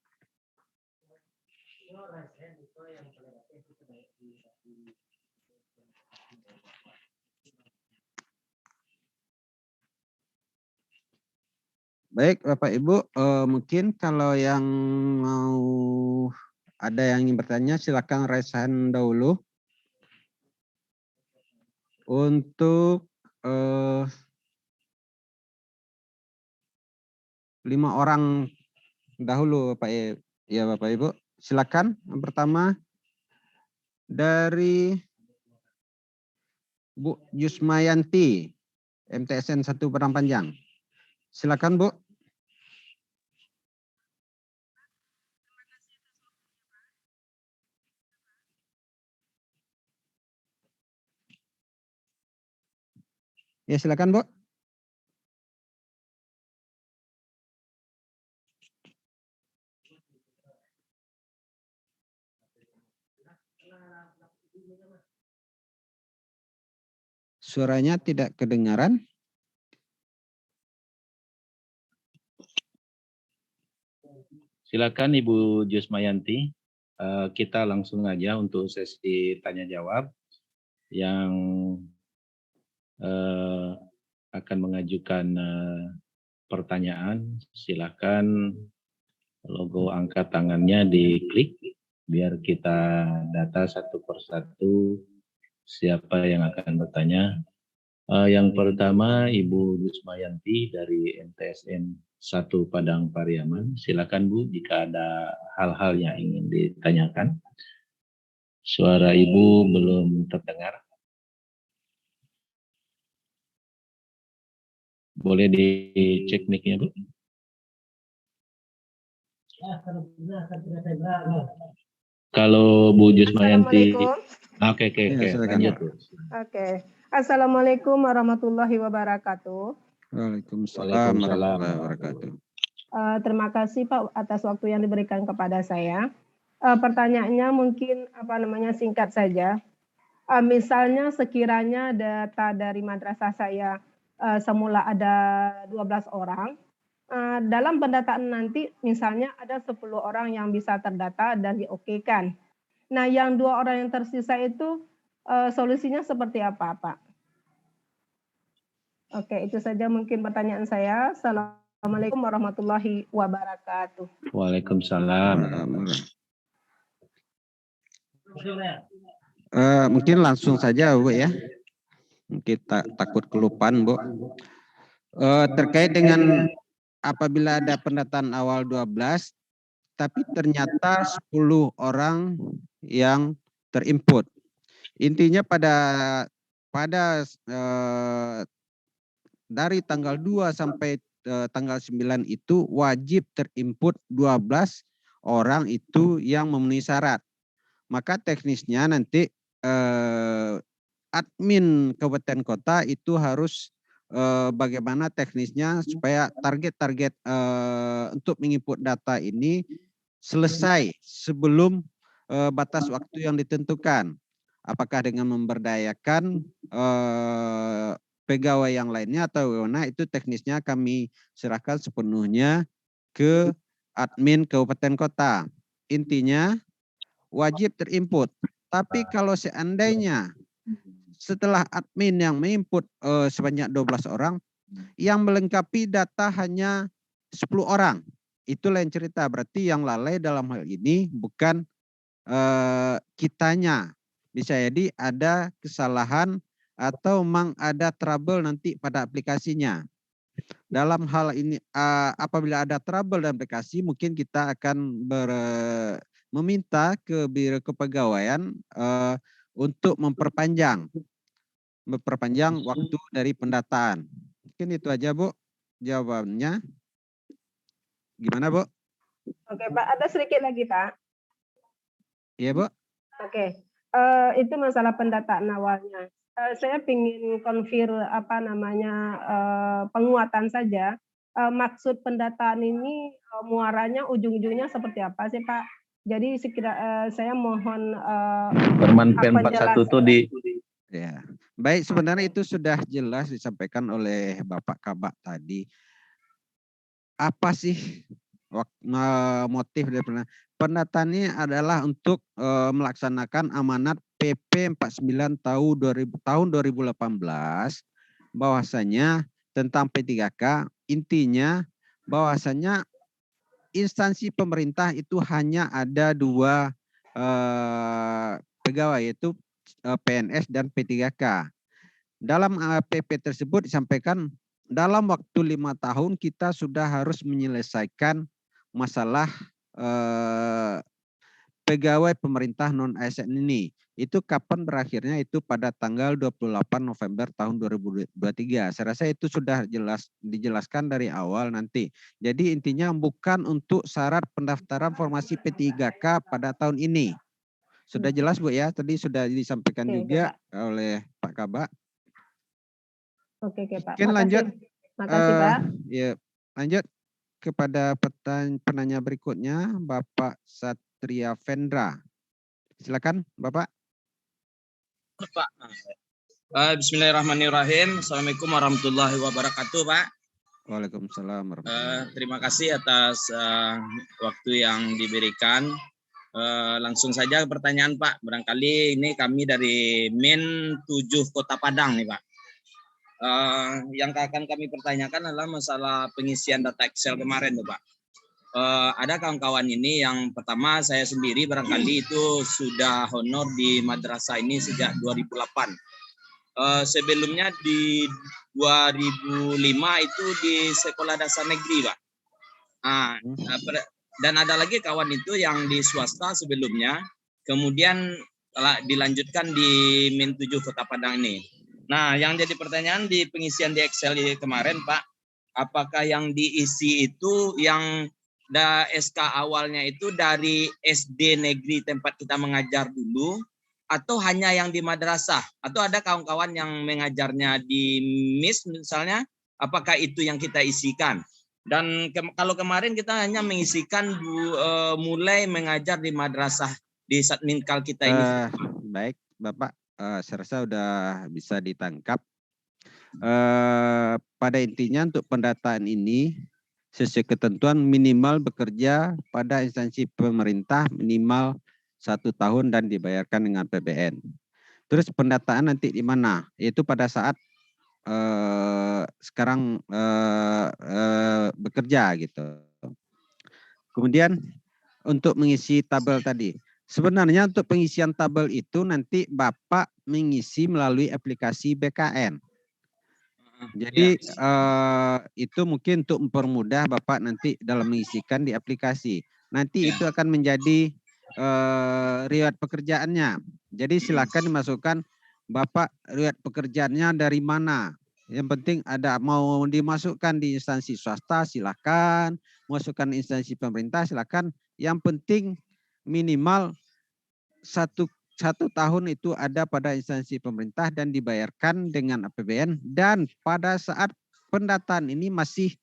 Baik, Bapak Ibu, mungkin kalau yang mau ada yang ingin bertanya, silakan raise hand dahulu. Untuk 5 orang dahulu, Bapak Ibu, silakan. Yang pertama dari Bu Yusmayanti, MTSN 1 Padang Panjang. Silakan, Bu. Ya, silakan, Bu. Suaranya tidak kedengaran. Silakan Ibu Jusmayanti, kita langsung aja untuk sesi tanya jawab yang akan mengajukan pertanyaan. Silakan logo angkat tangannya diklik biar kita data satu persatu siapa yang akan bertanya. Yang pertama Ibu Jusmayanti dari MTSN 1 Padang Pariaman. Silakan Bu jika ada hal-hal yang ingin ditanyakan. Suara Ibu belum terdengar. Boleh dicek mic-nya, Bu? Kalau Bu Jusmayanti. Oke, lanjut, Bu. Oke. Assalamualaikum warahmatullahi wabarakatuh. Waalaikumsalam warahmatullahi wabarakatuh. Terima kasih Pak atas waktu yang diberikan kepada saya. Pertanyaannya mungkin singkat saja. Misalnya sekiranya data dari madrasah saya semula ada 12 orang, dalam pendataan nanti misalnya ada 10 orang yang bisa terdata dan diokekan. Nah, yang 2 orang yang tersisa itu solusinya seperti apa, Pak? Oke, itu saja mungkin pertanyaan saya. Assalamualaikum warahmatullahi wabarakatuh. Waalaikumsalam. Mungkin langsung saja Bu ya. Kita takut kelupaan Bu. Terkait dengan apabila ada pendataan awal 12, tapi ternyata 10 orang yang terinput. Intinya dari tanggal 2 sampai tanggal 9 itu wajib terinput 12 orang itu yang memenuhi syarat. Maka teknisnya nanti admin kabupaten kota itu harus bagaimana teknisnya supaya target-target untuk menginput data ini selesai sebelum batas waktu yang ditentukan. Apakah dengan memberdayakan pegawai yang lainnya atau bagaimana, itu teknisnya kami serahkan sepenuhnya ke admin kabupaten kota. Intinya wajib terinput. Tapi kalau seandainya setelah admin yang menginput sebanyak 12 orang, yang melengkapi data hanya 10 orang, itu lain cerita. Berarti yang lalai dalam hal ini bukan kitanya. Bisa jadi ada kesalahan atau memang ada trouble nanti pada aplikasinya. Dalam hal ini apabila ada trouble dalam aplikasi, mungkin kita akan meminta ke Biro Kepegawaian untuk memperpanjang waktu dari pendataan. Mungkin itu aja Bu jawabannya. Gimana Bu? Oke Pak, ada sedikit lagi Pak. Iya Bu. Oke, itu masalah pendataan awalnya. Saya ingin konfir penguatan saja. Maksud pendataan ini muaranya ujung-ujungnya seperti apa sih Pak? Jadi saya mohon Permen P41 itu di ya. Baik, sebenarnya itu sudah jelas disampaikan oleh Bapak Kabak tadi. Apa sih motif dari pendataan ini? Adalah untuk melaksanakan amanat PP 49 tahun 2018 bahwasanya tentang P3K. Intinya bahwasanya instansi pemerintah itu hanya ada 2 pegawai, yaitu PNS dan P3K. Dalam PP tersebut disampaikan dalam waktu 5 tahun kita sudah harus menyelesaikan masalah pegawai pemerintah non ASN ini. Itu kapan berakhirnya? Itu pada tanggal 28 November tahun 2023. Saya rasa itu sudah dijelaskan dari awal nanti. Jadi intinya bukan untuk syarat pendaftaran formasi P3K pada tahun ini. Sudah jelas Bu ya, tadi sudah disampaikan juga oleh Pak Kabak. Oke Pak. Mungkin lanjut. Makasih Pak. Ya, lanjut kepada penanya berikutnya, Bapak Satria Vendra. Silakan Bapak. Pak. Bismillahirrahmanirrahim. Assalamualaikum warahmatullahi wabarakatuh Pak. Waalaikumsalam warahmatullahi. Terima kasih atas waktu yang diberikan. Langsung saja pertanyaan Pak. Barangkali ini kami dari Min 7 Kota Padang nih Pak. Yang akan kami pertanyakan adalah masalah pengisian data Excel kemarin tuh Pak. Ada kawan-kawan ini yang pertama saya sendiri barangkali itu sudah honor di madrasah ini sejak 2008. Sebelumnya di 2005 itu di sekolah dasar negeri Pak. Dan ada lagi kawan itu yang di swasta sebelumnya, kemudian dilanjutkan di Min 7 Kota Padang ini. Nah, yang jadi pertanyaan di pengisian di Excel kemarin Pak, apakah yang diisi itu yang SK awalnya itu dari SD negeri tempat kita mengajar dulu, atau hanya yang di madrasah? Atau ada kawan-kawan yang mengajarnya di MIS misalnya, apakah itu yang kita isikan? Dan kalau kemarin kita hanya mengisikan mulai mengajar di madrasah di Satminkal kita ini. Baik, Bapak, saya rasa sudah bisa ditangkap. Pada intinya untuk pendataan ini sesuai ketentuan minimal bekerja pada instansi pemerintah minimal 1 tahun dan dibayarkan dengan PBN. Terus pendataan nanti di mana? Yaitu pada saat sekarang bekerja gitu. Kemudian untuk mengisi tabel tadi. Sebenarnya untuk pengisian tabel itu nanti Bapak mengisi melalui aplikasi BKN. Jadi itu mungkin untuk mempermudah Bapak nanti dalam mengisikan di aplikasi. Nanti itu akan menjadi riwayat pekerjaannya. Jadi silakan dimasukkan Bapak riwayat pekerjaannya dari mana. Yang penting ada mau dimasukkan di instansi swasta silakan, masukkan instansi pemerintah silakan. Yang penting minimal satu tahun itu ada pada instansi pemerintah dan dibayarkan dengan APBN, dan pada saat pendataan ini masih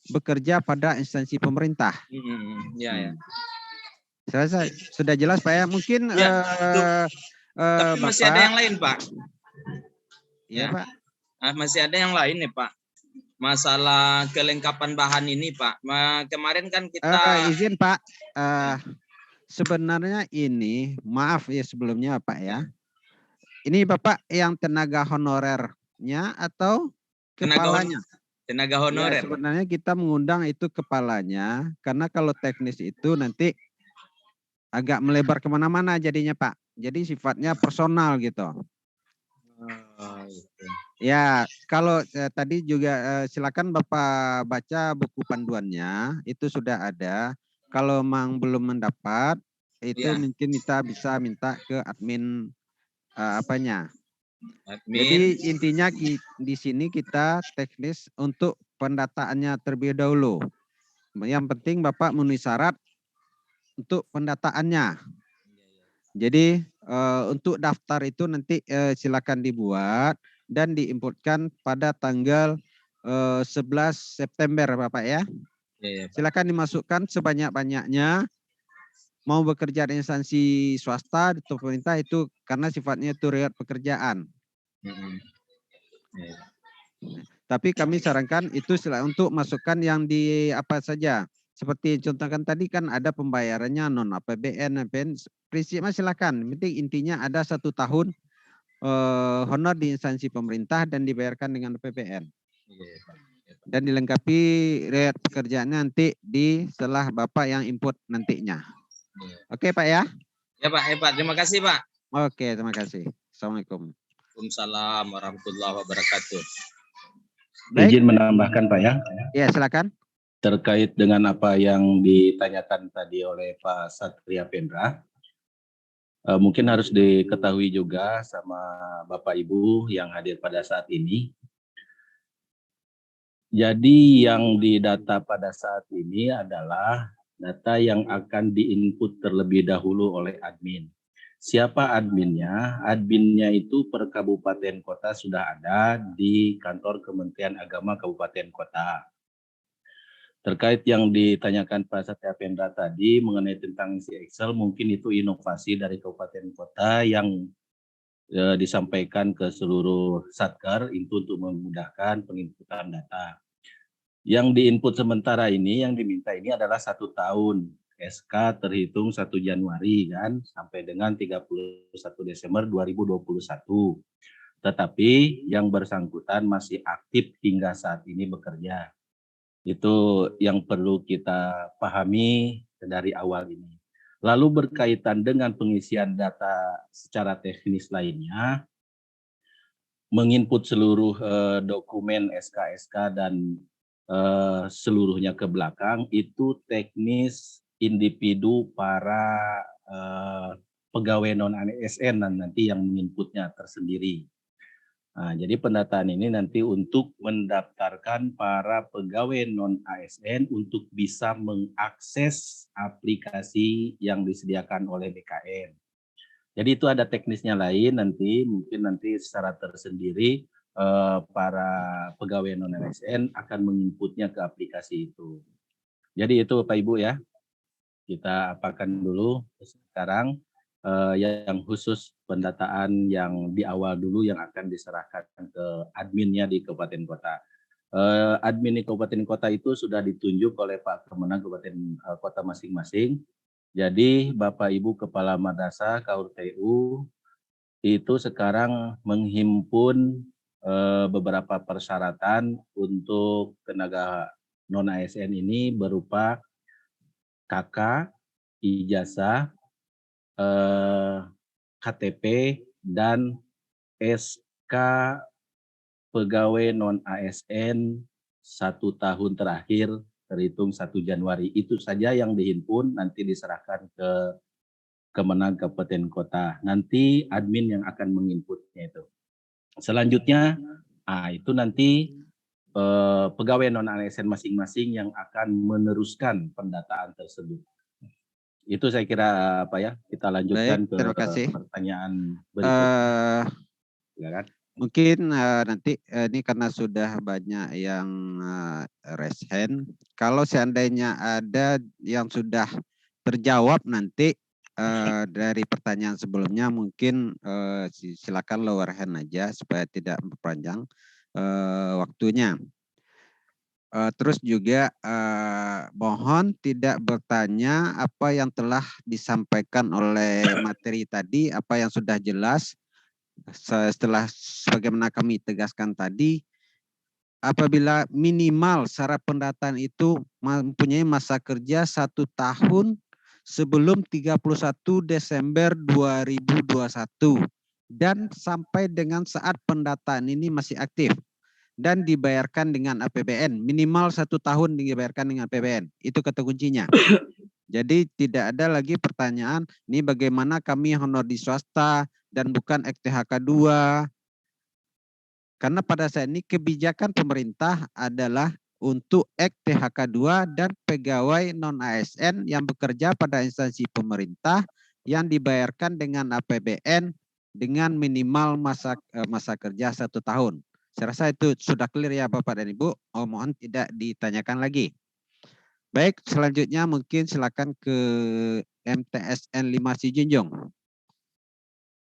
bekerja pada instansi pemerintah. Saya rasa sudah jelas Pak ya. Mungkin tapi masih Bapak, ada yang lain Pak. Ya Pak. Masih ada yang lain nih Pak. Masalah kelengkapan bahan ini Pak. Kemarin kan kita izin Pak. Sebenarnya ini, maaf ya sebelumnya Pak ya. Ini Bapak yang tenaga honorernya atau kepalanya? Tenaga honorer. Ya, sebenarnya kita mengundang itu kepalanya, karena kalau teknis itu nanti agak melebar kemana-mana jadinya Pak. Jadi sifatnya personal gitu. Ya, kalau tadi juga silakan Bapak baca buku panduannya, itu sudah ada. Kalau memang belum mendapat, itu mungkin kita bisa minta ke admin apanya. Jadi intinya di sini kita teknis untuk pendataannya terlebih dahulu. Yang penting Bapak memenuhi syarat untuk pendataannya. Jadi untuk daftar itu nanti silakan dibuat dan diinputkan pada tanggal 11 September Bapak ya. Silakan dimasukkan sebanyak-banyaknya. Mau bekerja di instansi swasta atau pemerintah itu karena sifatnya itu riwayat pekerjaan. Tapi kami sarankan itu untuk masukkan yang di apa saja. Seperti contohkan tadi kan ada pembayarannya non APBN, prinsipnya silakan. Penting intinya ada 1 tahun honor di instansi pemerintah dan dibayarkan dengan APBN. Dan dilengkapi riwayat pekerjaannya nanti setelah Bapak yang input nantinya. Oke Pak ya? Ya Pak, terima kasih Pak. Oke, terima kasih. Assalamualaikum. Waalaikumsalam warahmatullahi wabarakatuh. Izin menambahkan Pak ya? Ya silakan. Terkait dengan apa yang ditanyakan tadi oleh Pak Satria Pendra, mungkin harus diketahui juga sama Bapak Ibu yang hadir pada saat ini. Jadi yang didata pada saat ini adalah data yang akan diinput terlebih dahulu oleh admin. Siapa adminnya? Adminnya itu per kabupaten kota sudah ada di kantor Kementerian Agama Kabupaten Kota. Terkait yang ditanyakan Pak Satya Pendra tadi mengenai tentang isi Excel, mungkin itu inovasi dari kabupaten kota yang disampaikan ke seluruh Satker itu untuk memudahkan penginputan data. Yang diinput sementara ini, yang diminta ini adalah 1 tahun. SK terhitung 1 Januari kan, sampai dengan 31 Desember 2021. Tetapi yang bersangkutan masih aktif hingga saat ini bekerja. Itu yang perlu kita pahami dari awal ini. Lalu berkaitan dengan pengisian data secara teknis lainnya, menginput seluruh dokumen SK-SK dan seluruhnya ke belakang itu teknis individu para pegawai non-ASN nanti yang menginputnya tersendiri. Nah, jadi pendataan ini nanti untuk mendaftarkan para pegawai non-ASN untuk bisa mengakses aplikasi yang disediakan oleh BKN. Jadi itu ada teknisnya lain nanti, mungkin nanti secara tersendiri para pegawai non-ASN akan menginputnya ke aplikasi itu. Jadi itu Bapak Ibu ya, kita apakan dulu sekarang yang khusus pendataan yang di awal dulu yang akan diserahkan ke adminnya di kabupaten kota. Admin di kabupaten kota itu sudah ditunjuk oleh Pak Kemenang kabupaten kota masing-masing. Jadi Bapak Ibu Kepala Madrasah KURTU itu sekarang menghimpun beberapa persyaratan untuk tenaga non-ASN ini berupa KK, ijazah, KTP, dan SK pegawai non-ASN 1 tahun terakhir terhitung 1 Januari. Itu saja yang dihimpun, nanti diserahkan ke Kemenang Kabupaten Kota. Nanti admin yang akan menginputnya itu. Selanjutnya, itu nanti pegawai non-ASN masing-masing yang akan meneruskan pendataan tersebut. Itu saya kira kita lanjutkan. Baik, terima kasih. Pertanyaan berikutnya. Silakan. Mungkin nanti ini karena sudah banyak yang raise hand, kalau seandainya ada yang sudah terjawab nanti dari pertanyaan sebelumnya, mungkin silakan lower hand aja supaya tidak memperpanjang waktunya. Terus juga mohon tidak bertanya apa yang telah disampaikan oleh materi tadi, apa yang sudah jelas. Setelah sebagaimana kami tegaskan tadi, apabila minimal syarat pendataan itu mempunyai masa kerja 1 tahun sebelum 31 Desember 2021 dan sampai dengan saat pendataan ini masih aktif dan dibayarkan dengan APBN, minimal 1 tahun dibayarkan dengan APBN. Itu kata kuncinya. Jadi tidak ada lagi pertanyaan, ini bagaimana kami honor di swasta dan bukan FTHK 2. Karena pada saat ini kebijakan pemerintah adalah untuk FTHK 2 dan pegawai non-ASN yang bekerja pada instansi pemerintah yang dibayarkan dengan APBN dengan minimal masa kerja 1 tahun. Saya rasa itu sudah clear ya Bapak dan Ibu. Mohon tidak ditanyakan lagi. Baik, selanjutnya mungkin silakan ke MTSN 5 Sijunjung.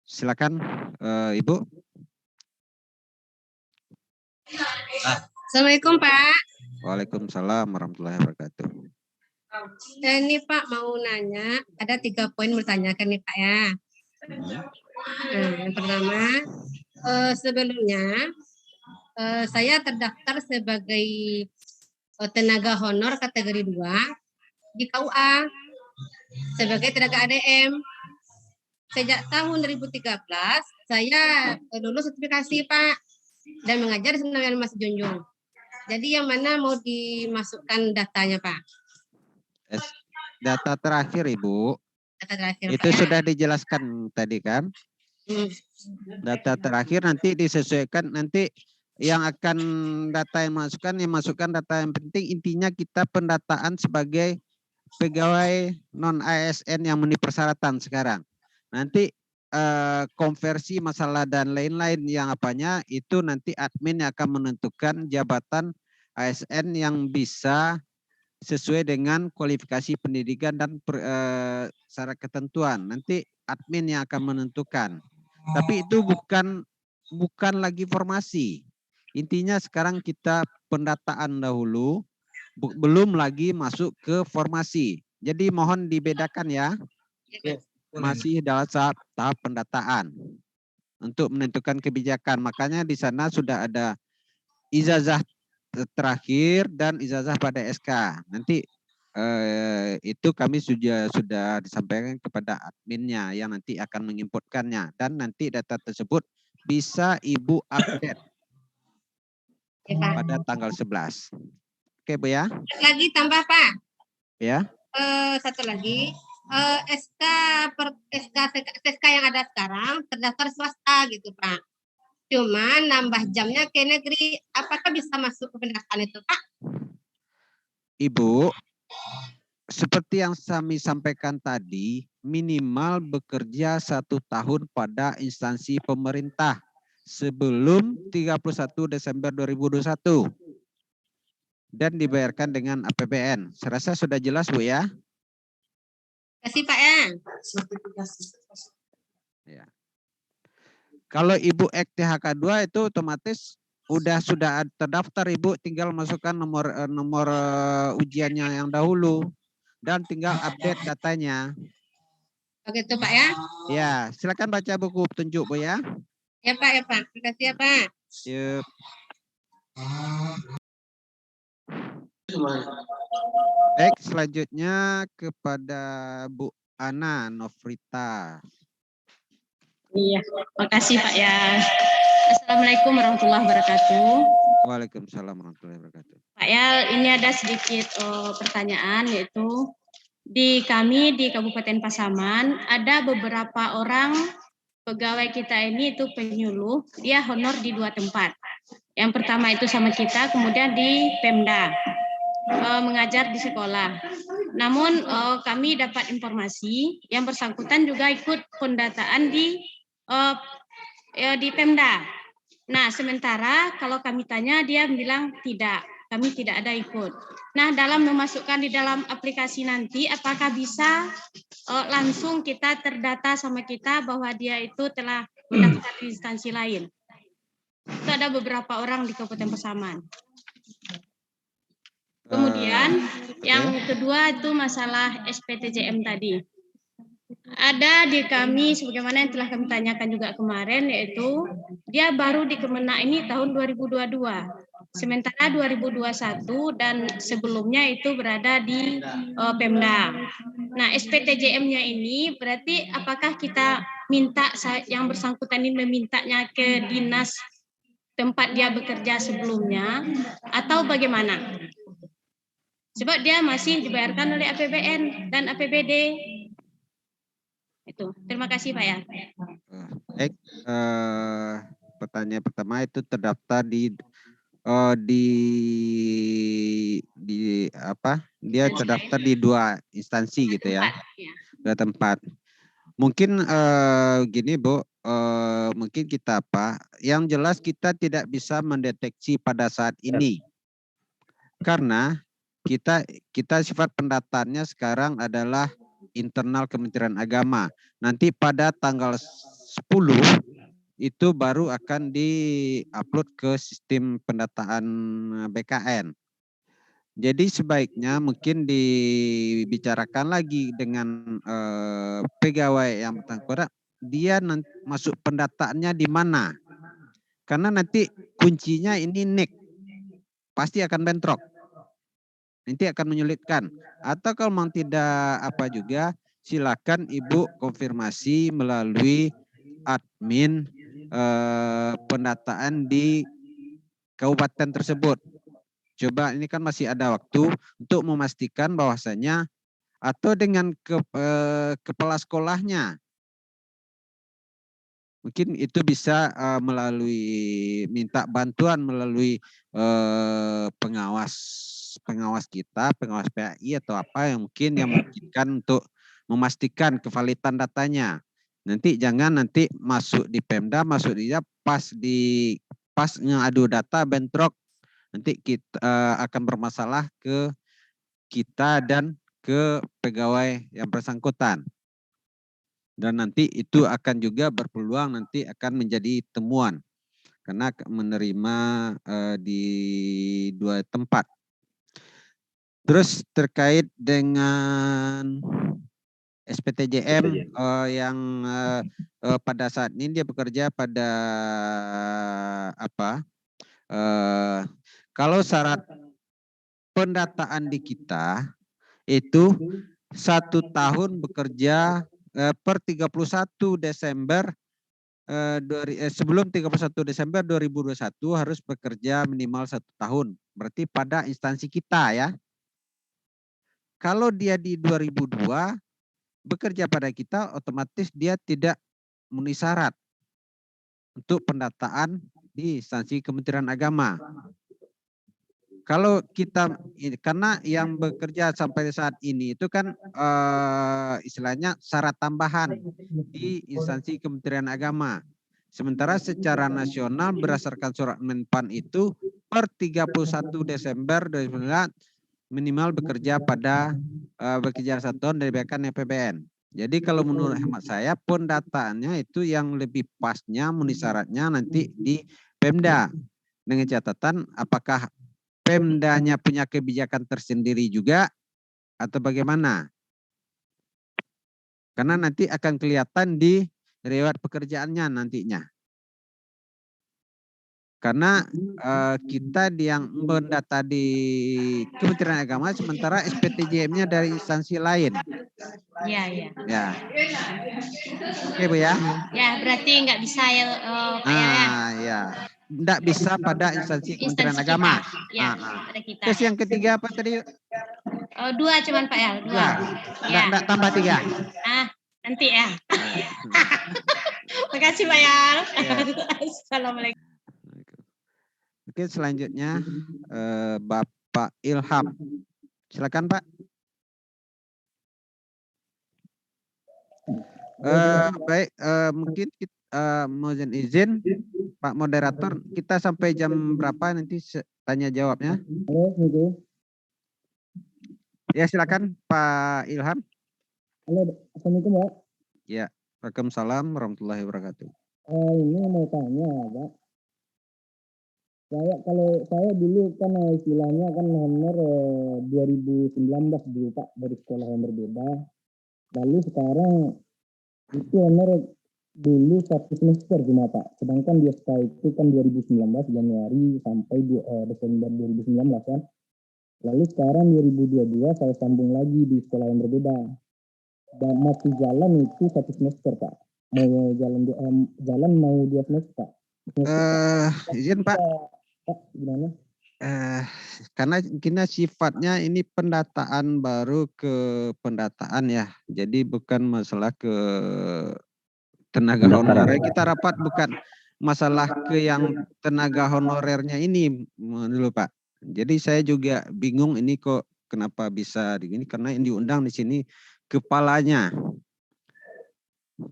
Silakan Ibu. Assalamualaikum Pak. Waalaikumsalam warahmatullahi wabarakatuh. Ini Pak mau nanya, ada 3 poin bertanyakan nih Pak ya. Yang pertama, sebelumnya saya terdaftar sebagai tenaga honor kategori 2 di KUA sebagai tenaga ADM. Sejak tahun 2013 saya lulus sertifikasi Pak dan mengajar di Senayan Mas Junjung. Jadi yang mana mau dimasukkan datanya Pak? Data terakhir Ibu. Data terakhir itu Pak, sudah dijelaskan tadi kan? Data terakhir nanti disesuaikan, nanti yang akan data yang masukkan data yang penting, intinya kita pendataan sebagai pegawai non-ASN yang memenuhi persyaratan sekarang. Nanti konversi masalah dan lain-lain yang apanya itu nanti admin yang akan menentukan jabatan ASN yang bisa sesuai dengan kualifikasi pendidikan dan syarat ketentuan. Nanti admin yang akan menentukan. Tapi itu bukan lagi formasi. Intinya sekarang kita pendataan dahulu, belum lagi masuk ke formasi. Jadi mohon dibedakan ya. Masih dalam tahap pendataan untuk menentukan kebijakan. Makanya di sana sudah ada ijazah terakhir dan ijazah pada SK. Nanti itu kami sudah disampaikan kepada adminnya yang nanti akan menginputkannya, dan nanti data tersebut bisa Ibu update pada tanggal 11. Oke Bu ya. Lagi tambah Pak. Ya. Satu lagi. SK yang ada sekarang terdaftar swasta gitu Pak. Cuma nambah jamnya ke negeri. Apakah bisa masuk ke pendaftaran itu Pak? Ibu, seperti yang kami sampaikan tadi, minimal bekerja 1 tahun pada instansi pemerintah. sebelum 31 Desember 2021 dan dibayarkan dengan APBN. Serasa sudah jelas, Bu ya? Kasih Pak ya. Ya. Kalau Ibu Ek THK2 itu otomatis sudah terdaftar, Ibu, tinggal masukkan nomor ujiannya yang dahulu dan tinggal update datanya. Begitu Pak ya. Ya, silakan baca buku petunjuk, Bu ya. Ya Pak, ya Pak. Terima kasih ya Pak. Yuk. Baik, selanjutnya kepada Bu Ana Nofrita. Iya, makasih Pak ya. Assalamualaikum warahmatullahi wabarakatuh. Waalaikumsalam warahmatullahi wabarakatuh. Pak ya, ini ada sedikit pertanyaan, yaitu kami di Kabupaten Pasaman ada beberapa orang pegawai kita ini itu penyuluh, dia honor di 2 tempat. Yang pertama itu sama kita, kemudian di Pemda, mengajar di sekolah. Namun kami dapat informasi yang bersangkutan juga ikut pendataan di Pemda. Nah, sementara kalau kami tanya, dia bilang tidak, kami tidak ada ikut. Nah, dalam memasukkan di dalam aplikasi nanti, apakah bisa langsung kita terdata sama kita bahwa dia itu telah mendaftar di instansi lain? Itu ada beberapa orang di Kabupaten Pasaman. Kemudian yang kedua itu masalah SPTJM tadi. Ada di kami, sebagaimana yang telah kami tanyakan juga kemarin, yaitu dia baru di Kemenak ini tahun 2022. Sementara 2021 dan sebelumnya itu berada di Pemda. Nah, SPTJM-nya ini berarti apakah kita minta yang bersangkutan ini memintanya ke dinas tempat dia bekerja sebelumnya atau bagaimana? Sebab dia masih dibayarkan oleh APBN dan APBD. Itu. Terima kasih Pak ya. Baik, pertanyaan pertama itu terdaftar di apa? Dia terdaftar di 2 instansi gitu ya. 2 tempat. Mungkin gini Bu, mungkin kita yang jelas kita tidak bisa mendeteksi pada saat ini. Karena kita sifat pendataannya sekarang adalah internal Kementerian Agama. Nanti pada tanggal 10 itu baru akan di-upload ke sistem pendataan BKN. Jadi sebaiknya mungkin dibicarakan lagi dengan pegawai yang bersangkutan, dia nanti masuk pendataannya di mana. Karena nanti kuncinya ini NIK, pasti akan bentrok. Nanti akan menyulitkan. Atau kalau memang tidak juga, silakan Ibu konfirmasi melalui admin pendataan di kabupaten tersebut. Coba ini kan masih ada waktu untuk memastikan bahwasanya atau dengan kepala sekolahnya. Mungkin itu bisa melalui minta bantuan melalui pengawas kita, pengawas PAI atau apa yang memungkinkan untuk memastikan kevalidan datanya. Nanti jangan masuk di Pemda, masuk dia pas ngadu data bentrok, nanti kita akan bermasalah ke kita dan ke pegawai yang bersangkutan. Dan nanti itu akan juga berpeluang nanti akan menjadi temuan karena menerima di 2 tempat. Terus terkait dengan SPTJM yang pada saat ini dia bekerja pada kalau syarat pendataan di kita itu 1 tahun bekerja per 31 Desember sebelum 31 Desember 2021 harus bekerja minimal 1 tahun. Berarti pada instansi kita ya. Kalau dia di 2002 bekerja pada kita, otomatis dia tidak memenuhi syarat untuk pendataan di instansi Kementerian Agama. Kalau kita, karena yang bekerja sampai saat ini itu kan istilahnya syarat tambahan di instansi Kementerian Agama. Sementara secara nasional berdasarkan surat Menpan itu per 31 Desember 2009 minimal bekerja pada bekerja 1 tahun dari BKN APBN. Jadi kalau menurut hemat saya pendataannya itu yang lebih pasnya syaratnya nanti di Pemda dengan catatan apakah Pemdanya punya kebijakan tersendiri juga atau bagaimana? Karena nanti akan kelihatan di riwayat pekerjaannya nantinya. Karena kita yang mendata di Kementerian Agama sementara SPTJM-nya dari instansi lain. Iya. Ya. Oke Bu ya. Ya, berarti nggak bisa ya Pak ya. Ya. Nggak bisa pada instansi Kementerian Agama. Ya, pada kita. Terus yang ketiga apa tadi? 2 cuman Pak ya, 2. Ya. Nggak tambah 3. Nanti ya. Makasih Pak ya. Assalamualaikum. Oke, selanjutnya Bapak Ilham. Silakan Pak. Baik, mungkin kita mohon izin Pak Moderator, kita sampai jam berapa nanti tanya jawabnya? Ya silakan Pak Ilham. Halo, Assalamualaikum Pak. Ya, Waalaikumsalam warahmatullahi wabarakatuh. Ini mau tanya Pak. Kalau saya dulu kan istilahnya kan honor 2019 dulu Pak, dari sekolah yang berbeda. Lalu sekarang itu honor dulu 1 semester cuma Pak. Sedangkan di SK itu kan 2019 Januari sampai Desember 2019 kan. Lalu sekarang 2022 saya sambung lagi di sekolah yang berbeda. Dan masih jalan itu 1 semester Pak. Mau jalan mau 2 semester Pak. Izin Pak. Pak, gimana? Karena kita sifatnya ini pendataan baru ke pendataan ya. Jadi bukan masalah ke tenaga honorer. Kita rapat bukan masalah ke yang tenaga honorernya ini dulu Pak. Jadi saya juga bingung ini kok kenapa bisa begini, karena yang diundang di sini kepalanya.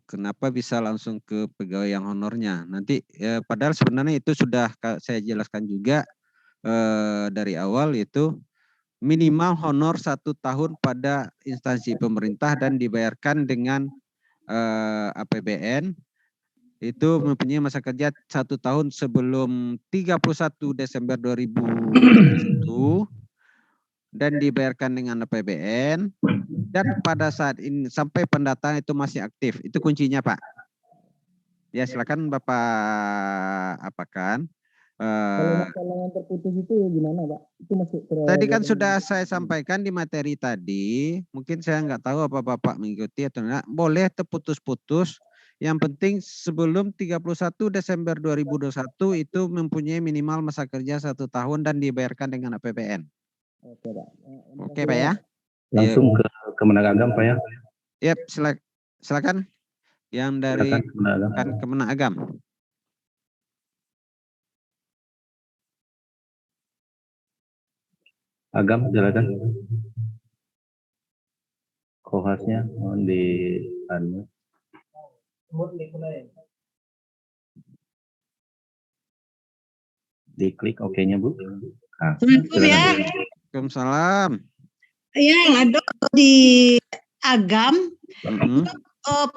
Kenapa bisa langsung ke pegawai yang honornya? Nanti padahal sebenarnya itu sudah saya jelaskan juga dari awal, itu minimal honor 1 tahun pada instansi pemerintah dan dibayarkan dengan APBN. Itu mempunyai masa kerja 1 tahun sebelum 31 Desember 2021 dan dibayarkan dengan APBN. Dan pada saat ini sampai pendataan itu masih aktif. Itu kuncinya Pak. Ya silakan Bapak apakan. Kalau masalah yang terputus itu gimana Pak? Itu masih tadi kan sudah saya sampaikan di materi tadi. Mungkin saya nggak tahu apa Bapak mengikuti atau enggak. Boleh terputus-putus. Yang penting sebelum 31 Desember 2021 itu mempunyai minimal masa kerja 1 tahun dan dibayarkan dengan APBN. Oke Pak. Oke Pak ya. Langsung ke Kemenagam Pak ya. Yep, silakan. Yang dari Kemenagam. Agam, silakan. Kohasnya mohon di diklik oke-nya Bu. Assalamualaikum ya. Waalaikumsalam. Ya, ada di Agam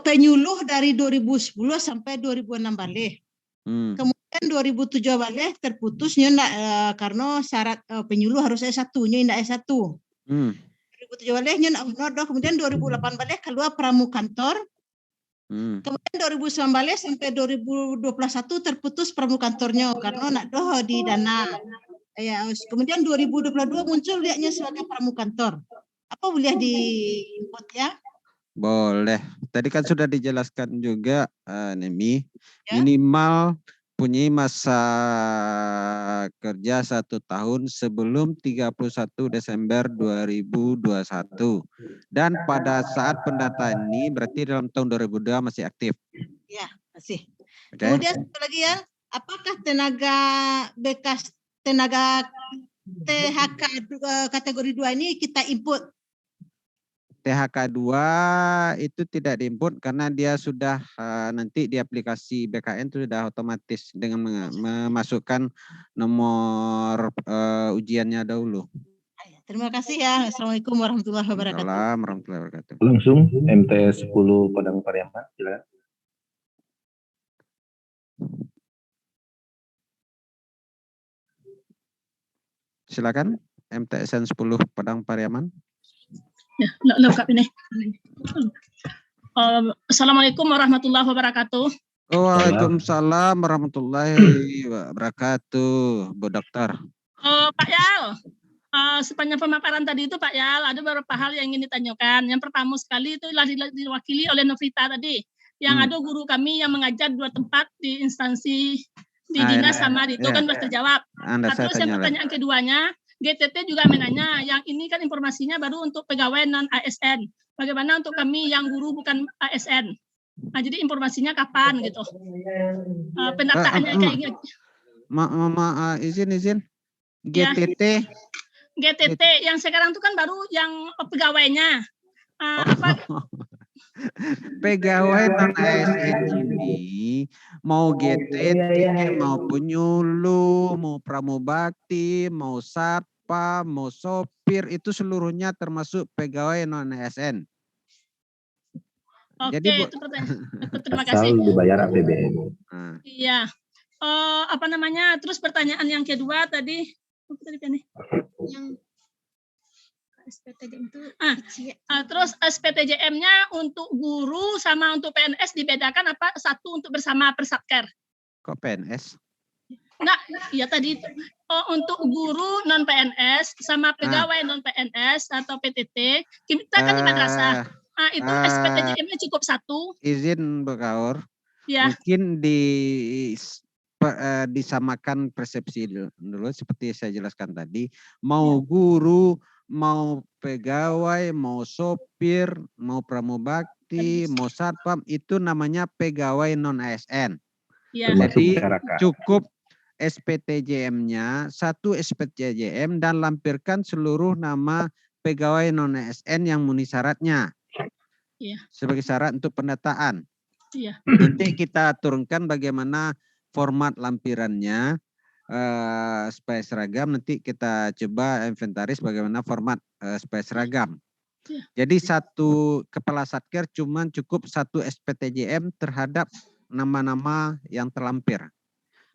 penyuluh dari 2010 sampai 2006 balik. Kemudian 2007 balik terputusnya karena syarat penyuluh harus S1-nya tidak S1. 2007 baliknya kemudian 2008 balik keluar pramukantor. Kemudian 2009 balik sampai 2021 terputus pramukantornya karena nak doh di dana. Ya, kemudian 2022 muncul lihatnya sebagai pramukantor. Apa boleh di input ya? Boleh. Tadi kan sudah dijelaskan juga Nemi, ya? Minimal punya masa kerja 1 tahun sebelum 31 Desember 2021. Dan pada saat pendataan ini berarti dalam tahun 2002 masih aktif. Ya, masih. Okay. Kemudian satu lagi ya, apakah tenaga bekas tenaga THK kategori 2 ini kita input? THK 2 itu tidak diinput karena dia sudah nanti di aplikasi BKN itu sudah otomatis dengan memasukkan nomor ujiannya dahulu. Terima kasih ya. Assalamualaikum warahmatullahi wabarakatuh. Assalamualaikum warahmatullahi wabarakatuh. Langsung MTS 10 Padang Pariaman, silakan. Silakan MTSN 10 Padang Pariaman. Ya, lengkap ini. Assalamualaikum warahmatullahi wabarakatuh. Waalaikumsalam warahmatullahi wabarakatuh, Bu Dokter. Pak Yal, sepanjang pemaparan tadi itu Pak Yal, ada beberapa hal yang ingin ditanyakan. Yang pertama sekali itu diwakili oleh Novita tadi, yang ada guru kami yang mengajar 2 tempat di instansi di dinas sama itu kan sudah terjawab. Terus yang pertanyaan keduanya, GTT juga menanya, yang ini kan informasinya baru untuk pegawai non ASN. Bagaimana untuk kami yang guru bukan ASN? Nah, jadi informasinya kapan gitu? Pendaftarannya kayak gitu. Izin. GTT. GTT yang sekarang itu kan baru yang pegawainya. Pegawai non ASN ini mau GTT, mau penyuluh, mau pramubakti, mau satpam, mau sopir, itu seluruhnya termasuk pegawai non ASN. Oke, jadi, itu pertanyaan. Terima kasih. Asal dibayar APBN. Iya. Terus pertanyaan yang kedua tadi, yang SPTJM itu. Terus SPTJM-nya untuk guru sama untuk PNS dibedakan apa? Satu untuk bersama Persatker. Kok PNS? Nah, iya tadi itu. Untuk guru non PNS sama pegawai non PNS atau PTT, kita kan di madrasah. Itu SPTJM-nya cukup satu. Izin Bu Kaur. Ya. Mungkin disamakan persepsi dulu seperti saya jelaskan tadi. Mau guru, mau pegawai, mau sopir, mau pramubakti, mau satpam, itu namanya pegawai non ASN. Ya. Jadi cukup SPTJM-nya, satu SPTJM dan lampirkan seluruh nama pegawai non ASN yang memenuhi syaratnya. Ya. Sebagai syarat untuk pendataan. Ya. Nanti kita turunkan bagaimana format lampirannya supaya seragam. Nanti kita coba inventaris bagaimana format supaya seragam. Ya. Jadi satu kepala satker cuman cukup satu SPTJM terhadap nama-nama yang terlampir.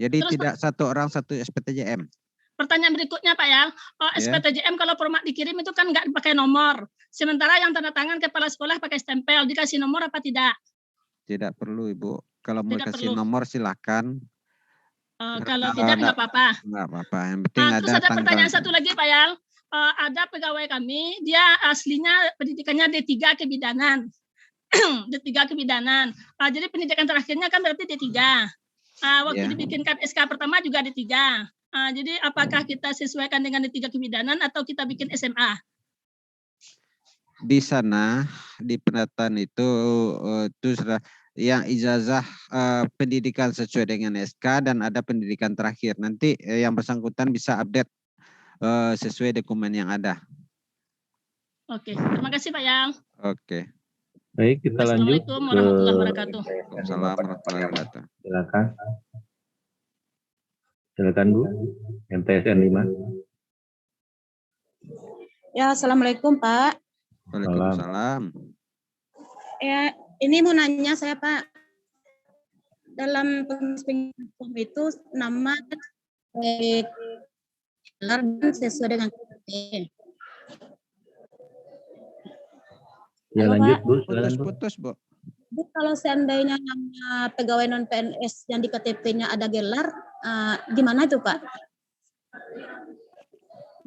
Jadi terus, tidak satu orang satu SPTJM. Pertanyaan berikutnya Pak ya, SPTJM kalau format dikirim itu kan nggak pakai nomor. Sementara yang tanda tangan kepala sekolah pakai stempel, dikasih nomor apa tidak? Tidak perlu Ibu. Kalau mau kasih nomor silakan. Kalau tidak nggak apa-apa. Nggak apa-apa. Yang penting ada terus ada pertanyaan satu lagi Pak Yal. Ada pegawai kami, dia aslinya pendidikannya D3 kebidanan. D3 kebidanan. Jadi pendidikan terakhirnya kan berarti D3. Waktu dibikinkan SK pertama juga D3. Jadi apakah kita sesuaikan dengan D3 kebidanan atau kita bikin SMA? Di sana di pendataan itu sudah yang ijazah pendidikan sesuai dengan SK dan ada pendidikan terakhir. Nanti yang bersangkutan bisa update sesuai dokumen yang ada. Oke, terima kasih Pak Yang. Oke. Baik, kita lanjut. Assalamualaikum warahmatullahi wabarakatuh. Waalaikumsalam warahmatullahi wabarakatuh. Silakan Bu, MTSN 5. Ya, Assalamualaikum Pak. Waalaikumsalam. Ya, ini mau nanya saya Pak. Dalam pengumuman itu nama sesuai dengan KTP. Ya lanjut Bu, putus Bu. Bu, kalau seandainya nama pegawai non PNS yang di KTP-nya ada gelar, gimana itu Pak?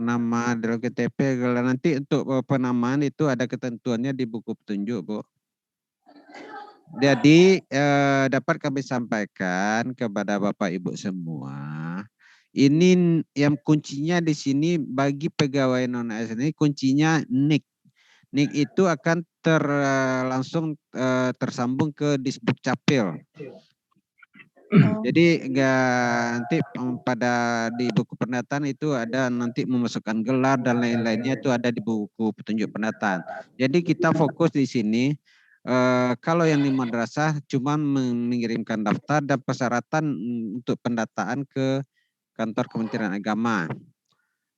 Nama dalam KTP gelar nanti untuk penamaan itu ada ketentuannya di buku petunjuk Bu. Jadi dapat kami sampaikan kepada Bapak Ibu semua. Ini yang kuncinya di sini bagi pegawai non ASN ini kuncinya NIK. NIK itu akan langsung tersambung ke Disduk Capil. Jadi nanti pada di buku pendataan itu ada nanti memasukkan gelar dan lain-lainnya itu ada di buku petunjuk pendataan. Jadi kita fokus di sini kalau yang di madrasah cuma mengirimkan daftar dan persyaratan untuk pendataan ke kantor Kementerian Agama.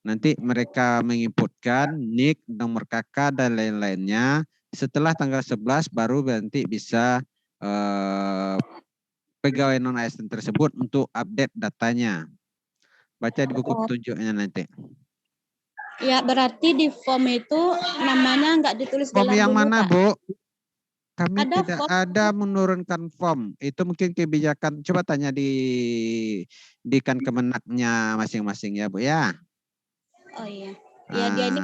Nanti mereka menginputkan NIK, nomor KK dan lain-lainnya. Setelah tanggal 11 baru nanti bisa pegawai non-ASN tersebut untuk update datanya. Baca di buku petunjuknya nanti. Ya, berarti di form itu namanya nggak ditulis Form gelar yang dulu, mana, Pak? Bu? Kami Ada tidak form. ada menurunkan form. Itu mungkin kebijakan. Coba tanya di kan Kemenaknya masing-masing ya, Bu ya. Oh iya. Ya, dia ini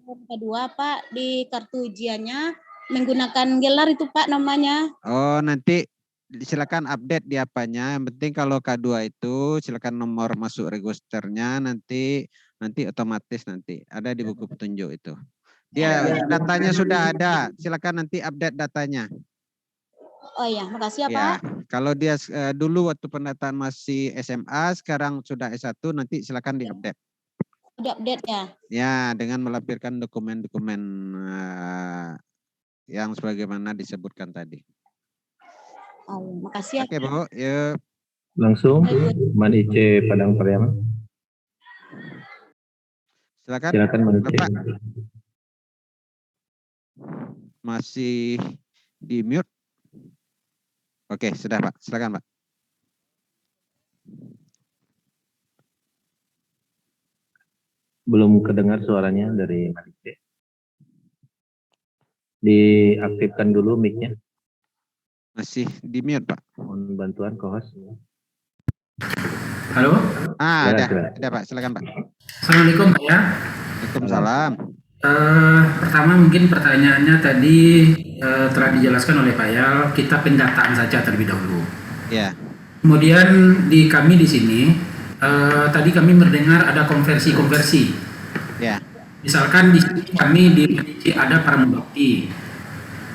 form kedua, Pak, di kartu ujiannya menggunakan gelar itu, Pak, namanya. Oh, nanti silakan update di apanya. Yang penting kalau K2 itu silakan nomor masuk registernya nanti otomatis nanti ada di buku petunjuk itu. Dia datanya sudah ada. Silakan nanti update datanya. Oh iya, makasih ya, Ya, Pak. kalau dia dulu waktu pendataan masih SMA, sekarang sudah S1 nanti silakan diupdate. Udah update ya? Ya, dengan melampirkan dokumen-dokumen yang sebagaimana disebutkan tadi. Oh, makasih ya. Oke, Bu. Yuk. Langsung, Man Ice Padang Pariaman. Silakan Man Ice. Bapak. Masih di mute. Oke, sudah Pak. Silakan Pak. Belum kedengar suaranya dari Man Ice. Diaktifkan dulu mic-nya. Masih di mute, Pak. Mohon bantuan co-host. Halo? Ada Pak. Silakan Pak. Assalamualaikum Pak ya. Waalaikumsalam. Pertama mungkin pertanyaannya tadi telah dijelaskan oleh Pak Yal, kita pendataan saja terlebih dahulu. Ya. Kemudian kami di sini tadi kami mendengar ada konversi. Ya. Misalkan di sini kami di PDC ada pramugari,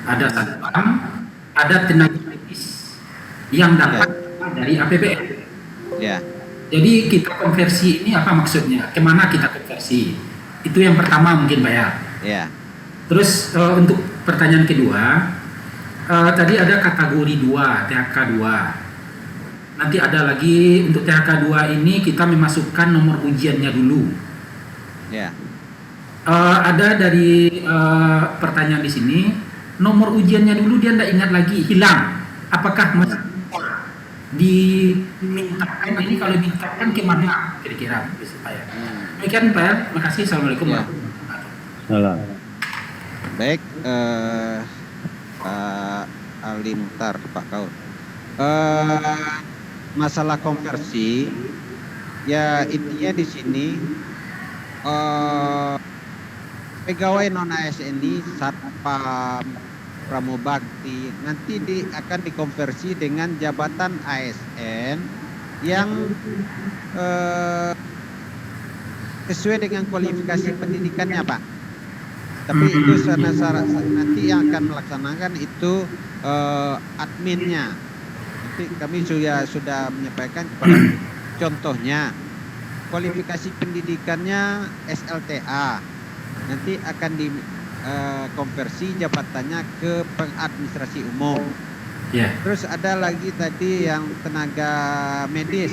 ada satpam, ada tenaga medis yang dapat dari APBN. Ya. Jadi kita konversi ini apa maksudnya? Kemana kita konversi? Itu yang pertama mungkin Pak ya. Ya. Terus untuk pertanyaan kedua, tadi ada kategori 2, THK 2. Nanti ada lagi untuk THK 2 ini kita memasukkan nomor ujiannya dulu. Ya. Ada dari pertanyaan di sini, nomor ujiannya dulu dia tidak ingat lagi, hilang. Apakah masih dimintakan ini, kalau dimintakan kemana kira-kira Pak ya? Demikian Pak ya, terima kasih. Assalamualaikum warahmatullahi wabarakatuh. Salam. Baik, Pak Ali Muhtar, Pak Kaur. Masalah konversi, ya intinya di sini pegawai non ASN ini satpam, pramubakti nanti akan dikonversi dengan jabatan ASN yang sesuai dengan kualifikasi pendidikannya Pak. Tapi itu nanti yang akan melaksanakan itu adminnya. Nanti kami sudah menyampaikan kepada contohnya kualifikasi pendidikannya SLTA. Nanti akan dikonversi jabatannya ke pengadministrasi umum. Yeah. Terus ada lagi tadi yang tenaga medis.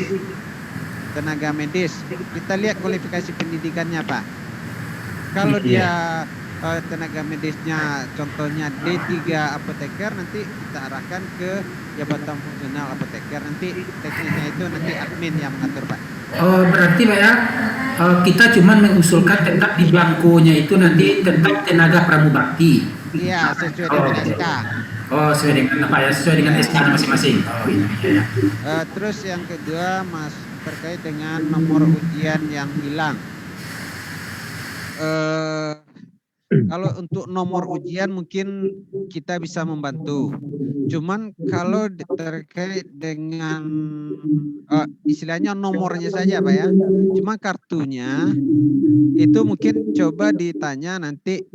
Kita lihat kualifikasi pendidikannya Pak. Kalau dia tenaga medisnya contohnya D3 apoteker, nanti kita arahkan ke jabatan fungsional apoteker. Nanti teknisnya itu nanti admin yang mengatur Pak. Berarti Pak ya, kita cuma mengusulkan tetap di blankonya itu nanti tetap tenaga pramubakti. Iya, sesuai dengan SK. Sesuai dengan apa ya? Sesuai dengan SK masing-masing. Iya. Terus yang kedua terkait dengan nomor ujian yang hilang. Kalau untuk nomor ujian mungkin kita bisa membantu. Cuman kalau terkait dengan istilahnya nomornya saja Pak ya. Cuma kartunya itu mungkin coba ditanya nanti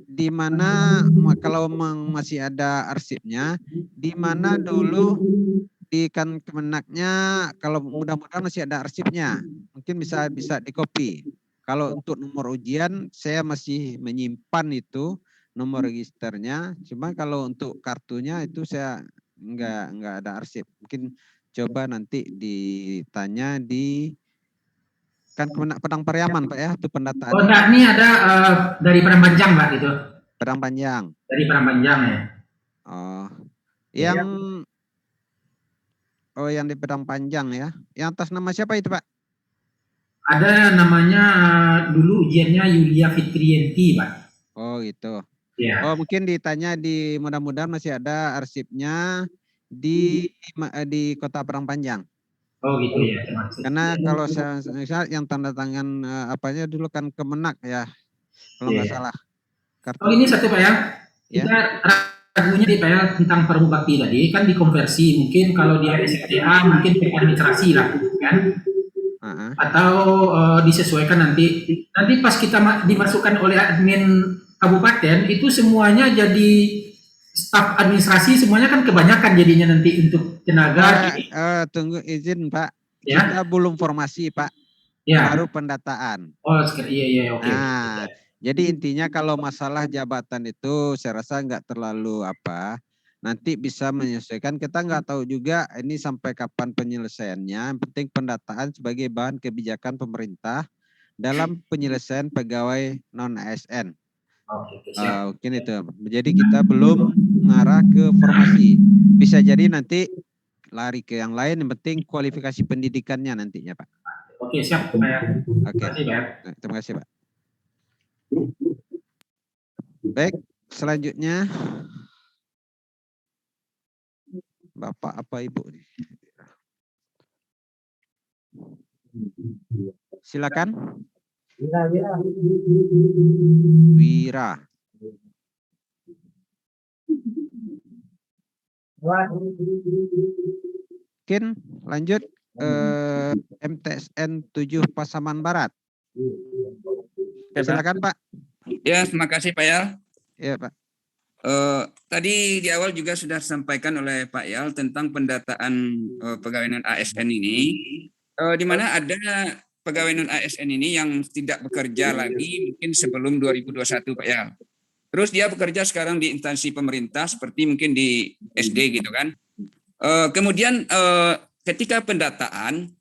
di mana, kalau masih ada arsipnya, di mana dulu di kan Kemenaknya, kalau mudah-mudahan masih ada arsipnya, mungkin bisa di copy. Kalau untuk nomor ujian saya masih menyimpan itu nomor registernya, cuma kalau untuk kartunya itu saya nggak ada arsip. Mungkin coba nanti ditanya di kan Kemenak Padang Pariaman Pak ya, itu pendataan. Oh enggak, ini ada dari Padang Panjang Pak gitu. Padang Panjang. Dari Padang Panjang ya. Oh, yang di Padang Panjang ya. Yang atas nama siapa itu Pak? Ada namanya dulu ujiannya Yulia Fitrianti Pak. Oh gitu. Ya. Oh mungkin ditanya mudah-mudahan masih ada arsipnya di Kota Padang Panjang. Oh gitu ya. Karena kalau saya yang tanda tangan apanya dulu kan Kemenak ya, kalau nggak salah. Oh ini satu Pak ya. Kita ragunya di Pak ya tentang Parmu Bakti tadi kan dikonversi, mungkin kalau dia SMTA mungkin administrasi lah kan. Atau disesuaikan nanti pas kita dimasukkan oleh admin kabupaten itu semuanya jadi staf administrasi, semuanya kan kebanyakan jadinya nanti untuk tenaga. Tunggu izin Pak, ya? Kita belum formasi Pak, ya. Baru pendataan. Oh iya oke. Nah, jadi intinya kalau masalah jabatan itu saya rasa nggak terlalu nanti bisa menyesuaikan. Kita nggak tahu juga ini sampai kapan penyelesaiannya. Yang penting pendataan sebagai bahan kebijakan pemerintah dalam penyelesaian pegawai non-ASN. Mungkin itu. Jadi kita belum mengarah ke formasi. Bisa jadi nanti lari ke yang lain. Yang penting kualifikasi pendidikannya nantinya Pak. Oke siap Pak. Oke. Terima kasih Pak. Baik, selanjutnya Bapak apa Ibu? Silakan. Wira. Mungkin lanjut MTSN 7 Pasaman Barat. Silakan Pak. Ya, terima kasih Pak Yal. Ya Pak. Tadi di awal juga sudah disampaikan oleh Pak Yal tentang pendataan pegawai non ASN ini, di mana ada pegawai non ASN ini yang tidak bekerja lagi mungkin sebelum 2021 Pak Yal. Terus dia bekerja sekarang di instansi pemerintah seperti mungkin di SD gitu kan. Kemudian ketika pendataan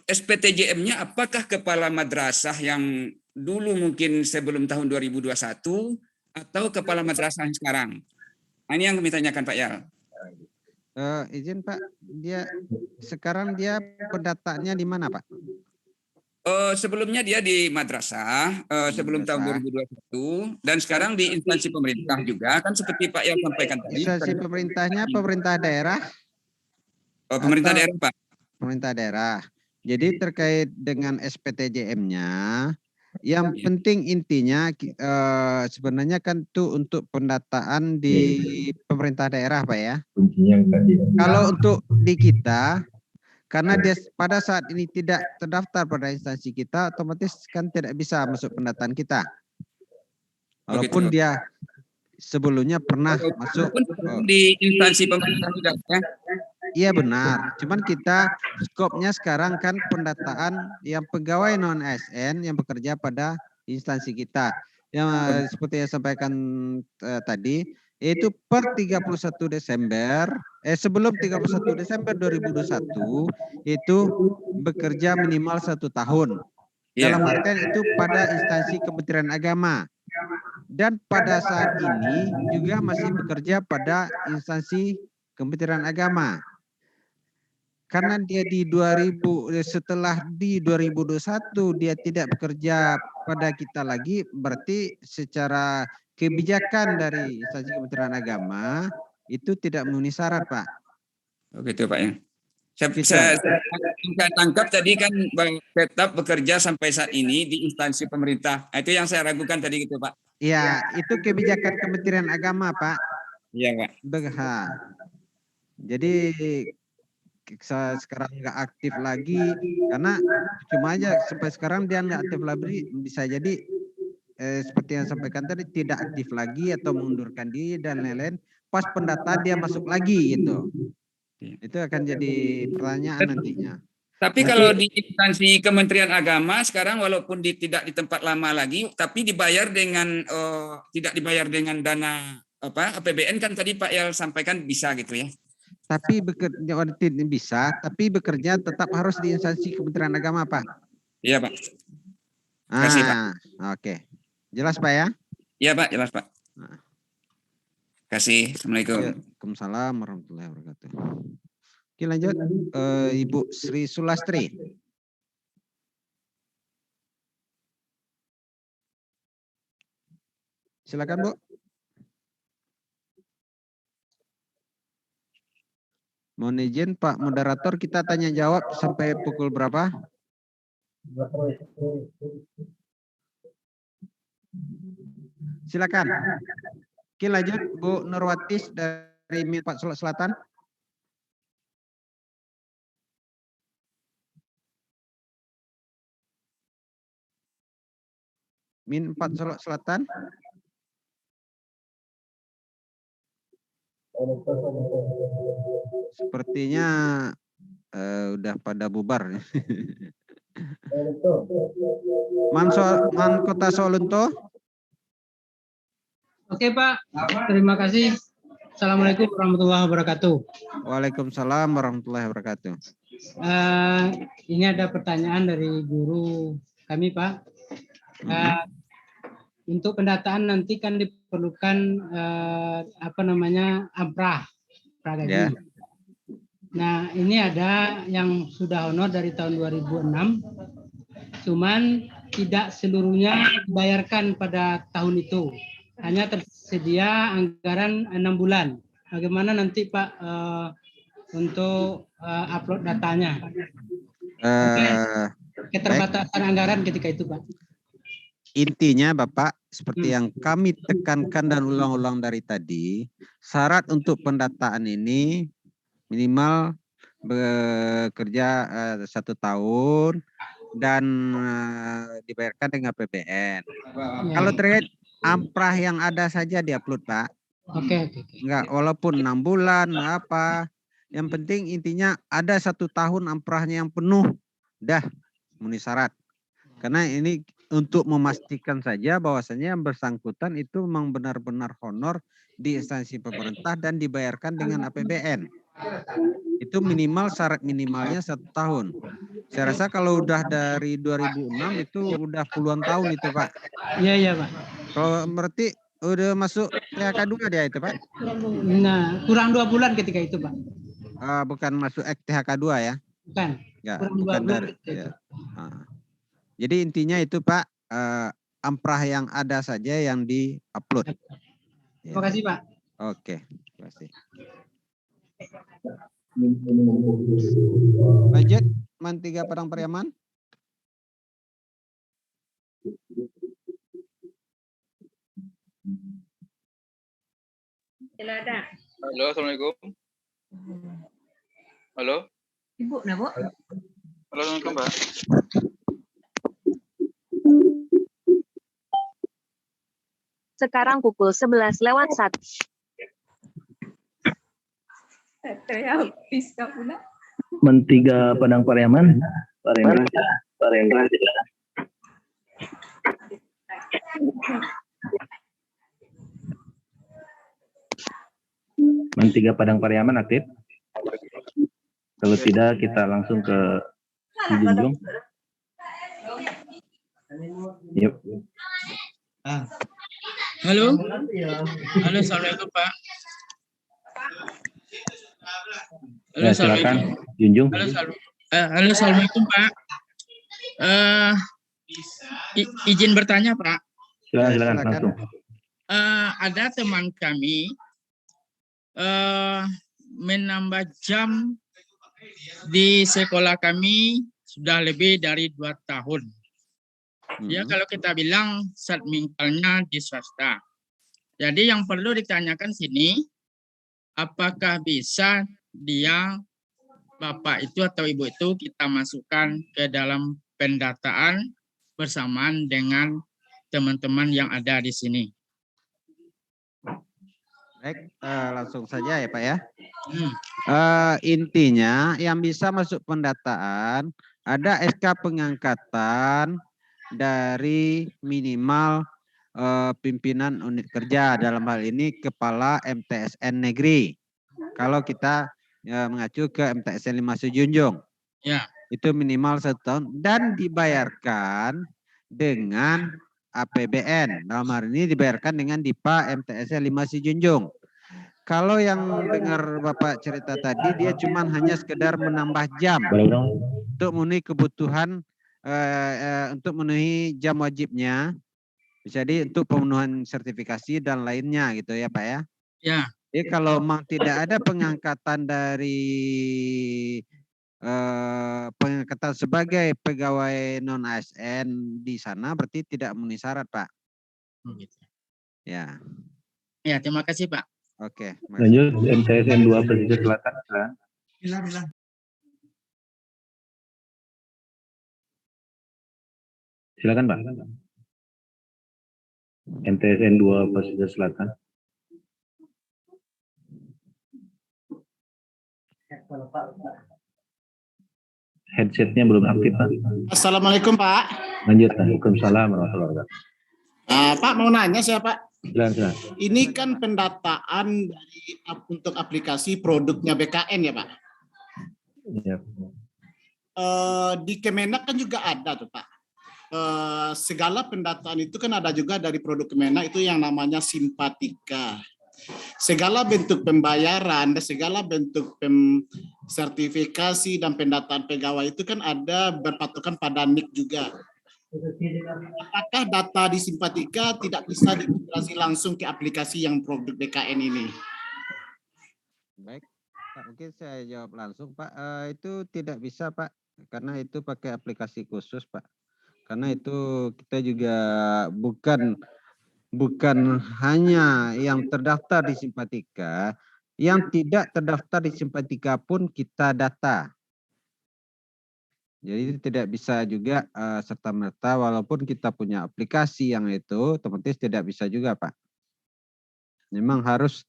SPTJM-nya apakah kepala madrasah yang dulu mungkin sebelum tahun 2021 atau kepala madrasah yang sekarang? Nah, ini yang kami tanyakan Pak Yal. Izin Pak, sekarang dia pendataannya di mana Pak? Sebelumnya dia di madrasah sebelum tahun 2021 dan sekarang di instansi pemerintah juga kan seperti Pak Yal sampaikan tadi. Instansi pemerintahnya pemerintah daerah? Pemerintah daerah Pak. Pemerintah daerah. Jadi terkait dengan SPTJM-nya, yang penting intinya sebenarnya kan itu untuk pendataan di pemerintah daerah Pak ya. Kalau untuk di kita, karena dia pada saat ini tidak terdaftar pada instansi kita, otomatis kan tidak bisa masuk pendataan kita. Walaupun dia sebelumnya pernah masuk di instansi pemerintah juga ya. Iya benar, cuman kita skopnya sekarang kan pendataan yang pegawai non ASN yang bekerja pada instansi kita. Yang seperti yang sampaikan tadi, yaitu per 31 Desember, sebelum 31 Desember 2021, itu bekerja minimal 1 tahun. Dalam artian itu pada instansi Kementerian Agama. Dan pada saat ini juga masih bekerja pada instansi Kementerian Agama. Karena dia setelah di 2021 dia tidak bekerja pada kita lagi, berarti secara kebijakan dari instansi Kementerian Agama itu tidak memenuhi syarat Pak. Begitu Pak ya. Saya tangkap tadi kan tetap bekerja sampai saat ini di instansi pemerintah. Itu yang saya ragukan tadi gitu Pak. Iya, itu kebijakan Kementerian Agama Pak. Iya Pak. Jadi sekarang nggak aktif lagi karena cuma aja sampai sekarang dia nggak aktif lagi, bisa jadi seperti yang sampaikan tadi tidak aktif lagi atau mengundurkan diri dan lain-lain, pas pendataan dia masuk lagi gitu. Itu akan jadi pertanyaan nantinya. Tapi kalau di instansi Kementerian Agama sekarang walaupun tidak di tempat lama lagi, tapi dibayar dengan tidak dibayar dengan dana APBN kan tadi Pak Yal sampaikan bisa gitu ya. Tapi bekerja bisa, tapi bekerja tetap harus di instansi Kementerian Agama, Pak. Iya, Pak. Terima kasih, Pak. Oke. Jelas, Pak ya? Iya, Pak, jelas, Pak. Terima kasih. Assalamualaikum. Waalaikumsalam warahmatullahi wabarakatuh. Oke, lanjut. Ibu Sri Sulastri. Silakan, Bu. Mohon izin Pak Moderator, kita tanya jawab sampai pukul berapa? Silakan. Oke, lanjut Bu Nurwatis dari Min 4 Solok Selatan. Min 4 Solok Selatan. Sepertinya udah pada bubar. Man Kota Solunto. Oke Pak, terima kasih. Assalamualaikum warahmatullahi wabarakatuh. Waalaikumsalam warahmatullahi wabarakatuh. Ini ada pertanyaan dari guru kami Pak. Untuk pendataan nanti kan diperlukan amprah pragaji. Ya. Nah ini ada yang sudah honor dari tahun 2006, cuman tidak seluruhnya dibayarkan pada tahun itu, hanya tersedia anggaran 6 bulan. Bagaimana nanti Pak untuk upload datanya? Keterbatasan anggaran ketika itu Pak. Intinya Bapak, seperti yang kami tekankan dan ulang-ulang dari tadi, syarat untuk pendataan ini minimal bekerja 1 tahun dan dibayarkan dengan APBN. Kalau terkait amprah yang ada saja diupload Pak. Oke. Enggak, walaupun 6 bulan apa, yang penting intinya ada 1 tahun amprahnya yang penuh, dah memenuhi syarat. Karena ini untuk memastikan saja bahwasanya yang bersangkutan itu memang benar-benar honor di instansi pemerintah dan dibayarkan dengan APBN. Itu minimal, syarat minimalnya 1 tahun. Saya rasa kalau udah dari 2006 itu udah puluhan tahun itu Pak. Iya Pak. Kalau berarti udah masuk THK 2 dia itu Pak? Nah, kurang 2 bulan ketika itu Pak. Bukan masuk THK 2 ya? Bukan. Ya, bukan dari. Ya. Jadi intinya itu Pak, amprah yang ada saja yang di-upload. Terima kasih Pak. Oke, terima kasih. Lanjut, Man 3 Padang Pariaman. Tidak ada. Halo, Assalamualaikum. Halo. Ibu, nah Bu. Halo, Assalamualaikum Mbak. Sekarang pukul 11:01. Man 3 Padang Pariaman. Parendra. Man 3 Padang Pariaman aktif. Kalau tidak kita langsung ke Junjung. Yuk. Halo. Halo, Assalamualaikum Pak. Halo, Ya, silakan Junjung. Halo, Assalamualaikum Pak. Izin bertanya Pak. Silakan langsung. Ada teman kami menambah jam di sekolah kami sudah lebih dari 2 tahun. Ya kalau kita bilang sadminkalnya di swasta. Jadi yang perlu ditanyakan sini, apakah bisa dia bapak itu atau ibu itu kita masukkan ke dalam pendataan bersamaan dengan teman-teman yang ada di sini. Baik, langsung saja ya Pak ya. Intinya yang bisa masuk pendataan ada SK pengangkatan dari minimal pimpinan unit kerja, dalam hal ini kepala MTSN negeri. Kalau kita mengacu ke MTSN 5 Sejunjung, itu minimal 1 tahun dan dibayarkan dengan APBN. Dalam hal ini dibayarkan dengan DIPA MTSN 5 Sejunjung. Kalau yang dengar Bapak cerita tadi, dia cuma hanya sekedar menambah jam untuk memenuhi kebutuhan, untuk memenuhi jam wajibnya. Jadi untuk pemenuhan sertifikasi dan lainnya gitu ya Pak ya. Ya. Jadi kalau memang tidak ada pengangkatan dari pengangkatan sebagai pegawai non ASN di sana, berarti tidak memenuhi syarat Pak. Gitu. Ya. Ya, terima kasih Pak. Oke. Lanjut MTSN 2 Pesisir Selatan. Silakan Pak. MTSN 2 Pesisir Selatan. Headsetnya belum aktif Pak. Assalamualaikum Pak. Lanjut. Waalaikumsalam warahmatullahi wabarakatuh. Pak mau nanya saya Pak. Silakan. Ini kan pendataan dari untuk aplikasi produknya BKN ya Pak. Ya. Di Kemenak kan juga ada tuh Pak. Segala pendataan itu kan ada juga dari produk Kemenak itu yang namanya Simpatika. Segala bentuk pembayaran dan segala bentuk sertifikasi dan pendataan pegawai itu kan ada berpatokan pada NIK juga. Apakah data di Simpatika tidak bisa diintegrasi langsung ke aplikasi yang produk BKN ini? Baik, Pak, mungkin saya jawab langsung Pak. Itu tidak bisa Pak, karena itu pakai aplikasi khusus Pak. Karena itu kita juga bukan hanya yang terdaftar di Simpatika, yang tidak terdaftar di Simpatika pun kita data. Jadi tidak bisa juga serta-merta walaupun kita punya aplikasi yang itu, otomatis tidak bisa juga Pak. Memang harus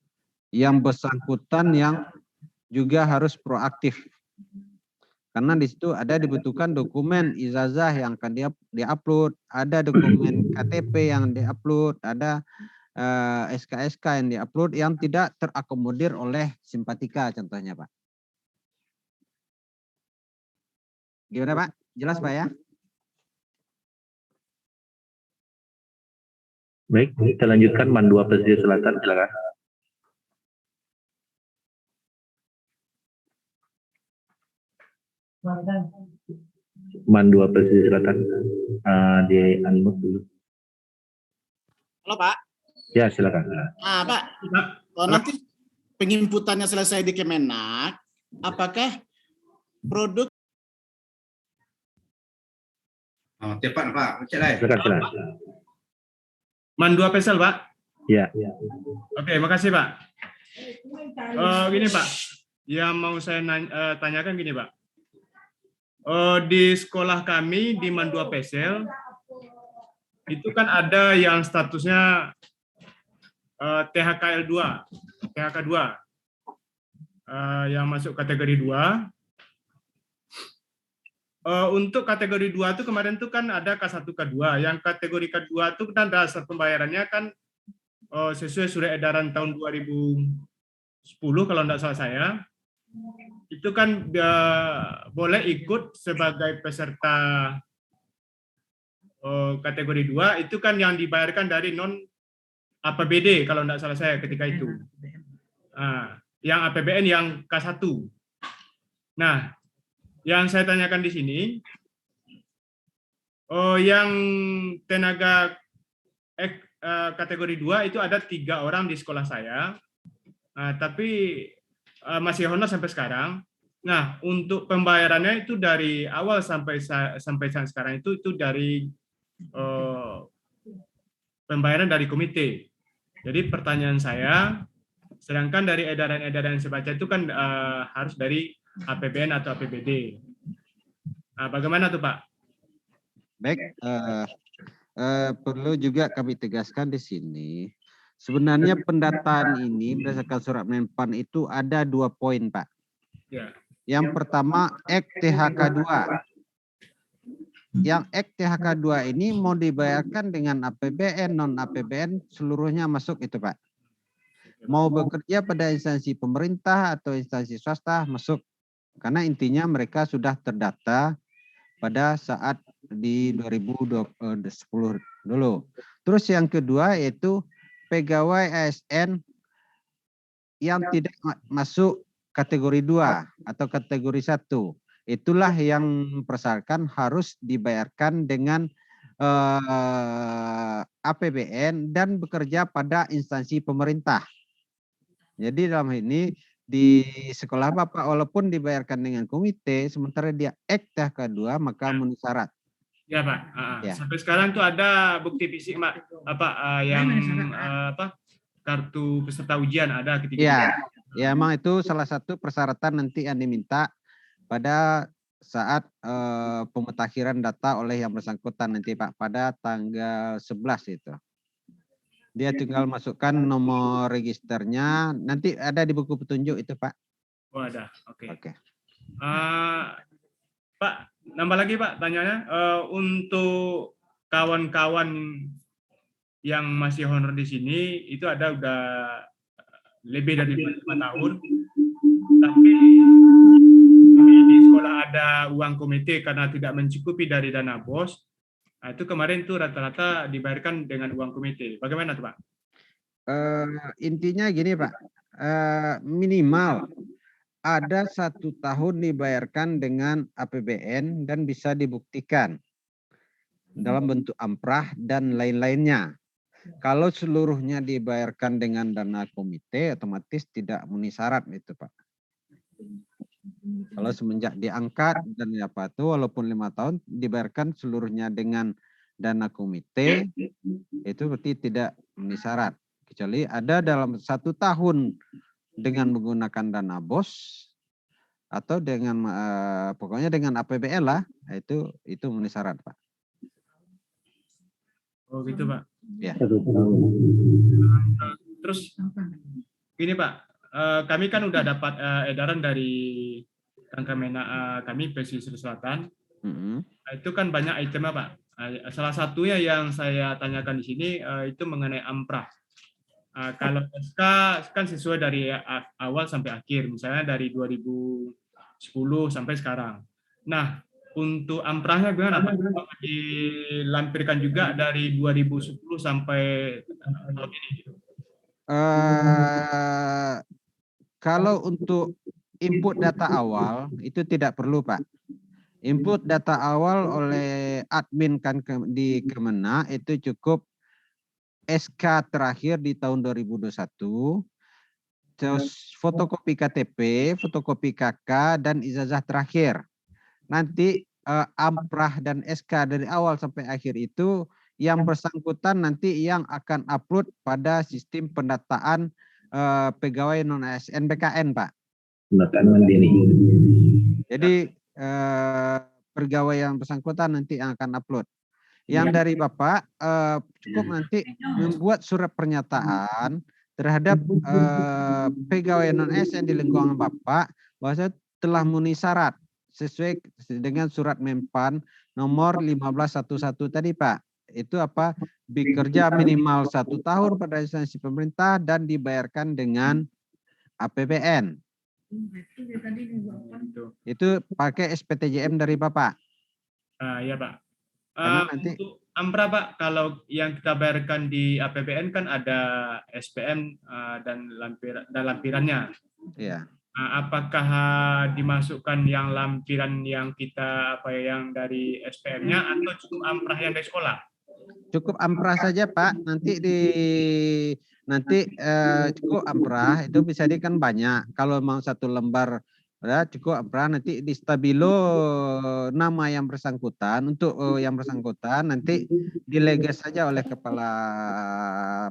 yang bersangkutan yang juga harus proaktif. Karena di situ ada dibutuhkan dokumen ijazah yang akan diupload, ada dokumen KTP yang diupload, ada SK-SK yang diupload yang tidak terakomodir oleh Simpatika contohnya Pak. Gimana Pak? Jelas Pak ya? Baik, kita lanjutkan MAN 2 Pesisir Selatan, silakan. MAN 2 Pesisir Selatan, di unmute dulu. Halo Pak. Ya, silakan. Pak, nanti penginputannya selesai di Kemenak, apakah produk cepat Pak, silakan. MAN 2 Pesel Pak? Ya. Oke, makasih Pak. Gini Pak, yang mau saya tanyakan gini Pak. Di sekolah kami di MAN 2 Pesel, itu kan ada yang statusnya THK 2, yang masuk kategori 2. Untuk kategori 2 itu kemarin tuh kan ada K1, K2. Yang kategori K2 itu kan dasar pembayarannya kan sesuai surat edaran tahun 2010 kalau tidak salah saya. Itu kan boleh ikut sebagai peserta kategori 2, itu kan yang dibayarkan dari non APBD kalau tidak salah saya ketika itu. Yang APBN yang K1. Nah, yang saya tanyakan di sini, yang tenaga kategori 2 itu ada 3 orang di sekolah saya, tapi masih honor sampai sekarang. Nah, untuk pembayarannya itu dari awal sampai sekarang itu dari pembayaran dari komite. Jadi pertanyaan saya, sedangkan dari edaran-edaran yang saya baca itu kan harus dari APBN atau APBD. Bagaimana tuh Pak? Baik, perlu juga kami tegaskan di sini, Sebenarnya pendataan ini berdasarkan surat Menpan itu ada 2 poin, Pak. Ya. Yang pertama, Ek THK 2. Yang Ek THK 2 ini mau dibayarkan dengan APBN, non APBN, seluruhnya masuk itu, Pak. Mau bekerja pada instansi pemerintah atau instansi swasta, masuk. Karena intinya mereka sudah terdata pada saat di 2010 dulu. Terus yang kedua yaitu pegawai ASN yang tidak masuk kategori 2 atau kategori 1. Itulah yang mempersyaratkan harus dibayarkan dengan APBN dan bekerja pada instansi pemerintah. Jadi dalam hal ini di sekolah Bapak walaupun dibayarkan dengan komite, sementara dia Ek THK 2 maka memenuhi syarat. Ya Pak. Ya. Sampai sekarang tuh ada bukti fisik Pak, yang kartu peserta ujian ada ketika. Ya, ya emang itu salah satu persyaratan nanti yang diminta pada saat pemutakhiran data oleh yang bersangkutan nanti Pak pada tanggal 11 itu. Dia tinggal masukkan nomor registernya, nanti ada di buku petunjuk itu Pak. Oh ada, oke. Oke. Pak, nambah lagi Pak tanyanya, untuk kawan-kawan yang masih honor di sini itu ada udah lebih dari 5 tahun, tapi di sekolah ada uang komite karena tidak mencukupi dari dana BOS. Nah, itu kemarin tuh rata-rata dibayarkan dengan uang komite. Bagaimana tuh Pak? Intinya gini Pak, minimal ada 1 tahun dibayarkan dengan APBN dan bisa dibuktikan dalam bentuk amprah dan lain-lainnya. Kalau seluruhnya dibayarkan dengan dana komite, otomatis tidak memenuhi syarat itu Pak. Kalau semenjak diangkat dan apa itu, walaupun 5 tahun dibayarkan seluruhnya dengan dana komite, itu berarti tidak memenuhi syarat. Kecuali ada dalam 1 tahun dengan menggunakan dana BOS atau dengan pokoknya dengan APBN lah, itu memenuhi syarat Pak. Oh gitu Pak. Ya. Terus ini Pak, kami kan udah dapat edaran dari Kangkemena kami Pesisir Selatan. Nah, itu kan banyak itemnya Pak. Salah satunya yang saya tanyakan di sini itu mengenai amprah. Kalau SK kan sesuai dari awal sampai akhir, misalnya dari 2010 sampai sekarang. Nah, untuk amprahnya gimana Pak? Apakah dilampirkan juga dari 2010 sampai tahun ini? Kalau untuk input data awal itu tidak perlu Pak. Input data awal oleh admin kan di Kemenak itu cukup SK terakhir di tahun 2021, terus fotokopi KTP, fotokopi KK, dan ijazah terakhir. Nanti amprah dan SK dari awal sampai akhir itu yang bersangkutan nanti yang akan upload pada sistem pendataan pegawai non ASN BKN Pak. Pendataan mandiri. Jadi pegawai yang bersangkutan nanti yang akan upload. Yang dari Bapak cukup nanti membuat surat pernyataan terhadap pegawai non ASN di lingkungan Bapak bahwa telah memenuhi syarat sesuai dengan surat Menpan nomor 1511 tadi Pak. Itu apa? Bekerja minimal 1 tahun pada instansi pemerintah dan dibayarkan dengan APBN. Itu pakai SPTJM dari Bapak. Ya Pak. Nanti, untuk amprah Pak, kalau yang kita bayarkan di APBN kan ada SPM dan lampirannya. Ya. Apakah dimasukkan yang lampiran yang kita yang dari SPM-nya atau cukup amprah yang dari sekolah? Cukup amprah saja Pak. Nanti cukup amprah itu bisa kan banyak. Kalau mau 1 lembar cukup amprah, nanti di stabilo nama yang bersangkutan. Untuk yang bersangkutan nanti dileges saja oleh kepala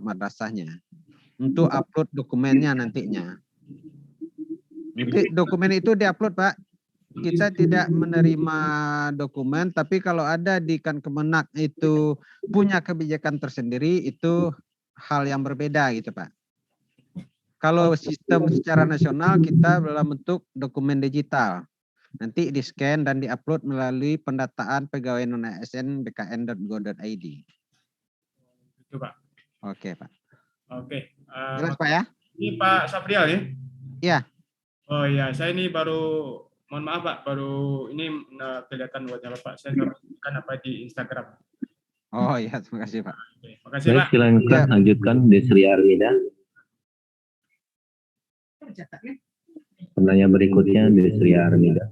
madrasahnya untuk upload dokumennya nantinya. Nanti dokumen itu diupload Pak. Kita tidak menerima dokumen, tapi kalau ada di Kemenak itu punya kebijakan tersendiri, itu hal yang berbeda gitu Pak. Kalau sistem secara nasional kita dalam bentuk dokumen digital. Nanti di-scan dan di-upload melalui pendataan pegawai non-ASN bkn.go.id. Itu Pak. Oke Pak. Oke. Jelas Pak ya? Ini Pak Saprial ya? Iya. Oh iya, saya ini baru, mohon maaf Pak, baru ini kelihatan wajah Bapak. Saya kan apa di Instagram. Oh iya, terima kasih Pak. Oke, makasih Pak. Silakan lanjutkan Desri Armida. Penanya berikutnya Desri Armida.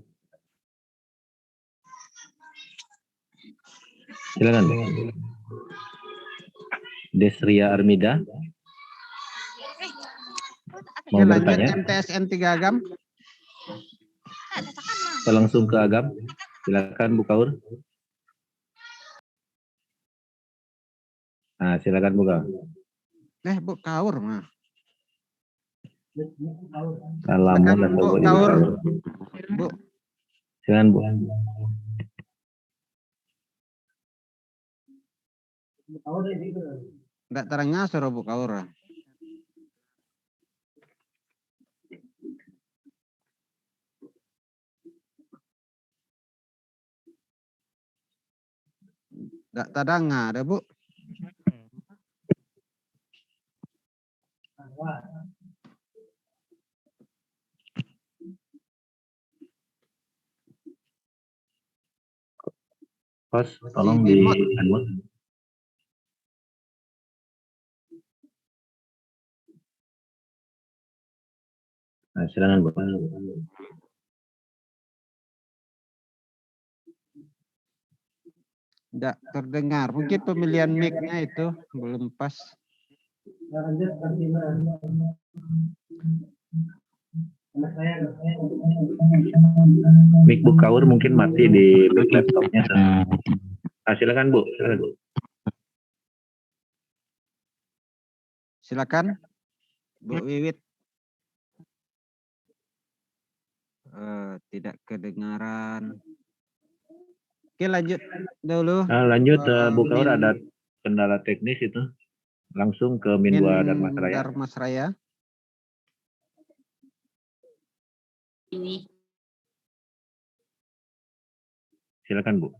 Silakan. Desria Armida. Mau bertanya? MTSN 3 Agam. Kita langsung ke Agam. Silakan Bu Kaur. Nah, silakan Bu Kaur. Bu Kaur mah. Salamun atau Bu Kaur. Bu. Silakan Bu. Enggak terengah suara Bu Kaur. Enggak tadanga ada Bu. Pas, tolong di unmute. Nah, silakan Bu. Tidak terdengar. Mungkin pemilihan mic-nya itu belum pas. Mic Bu Kaur mungkin mati di laptopnya. Silakan Bu. Silakan Bu. Silakan Bu Wiwit. Tidak kedengaran. Oke, lanjut dulu. Lanjut Bu Kaur, ada kendala teknis itu. Langsung ke Min 2 Darmasraya. Darmasraya. Ini. Silakan Bu.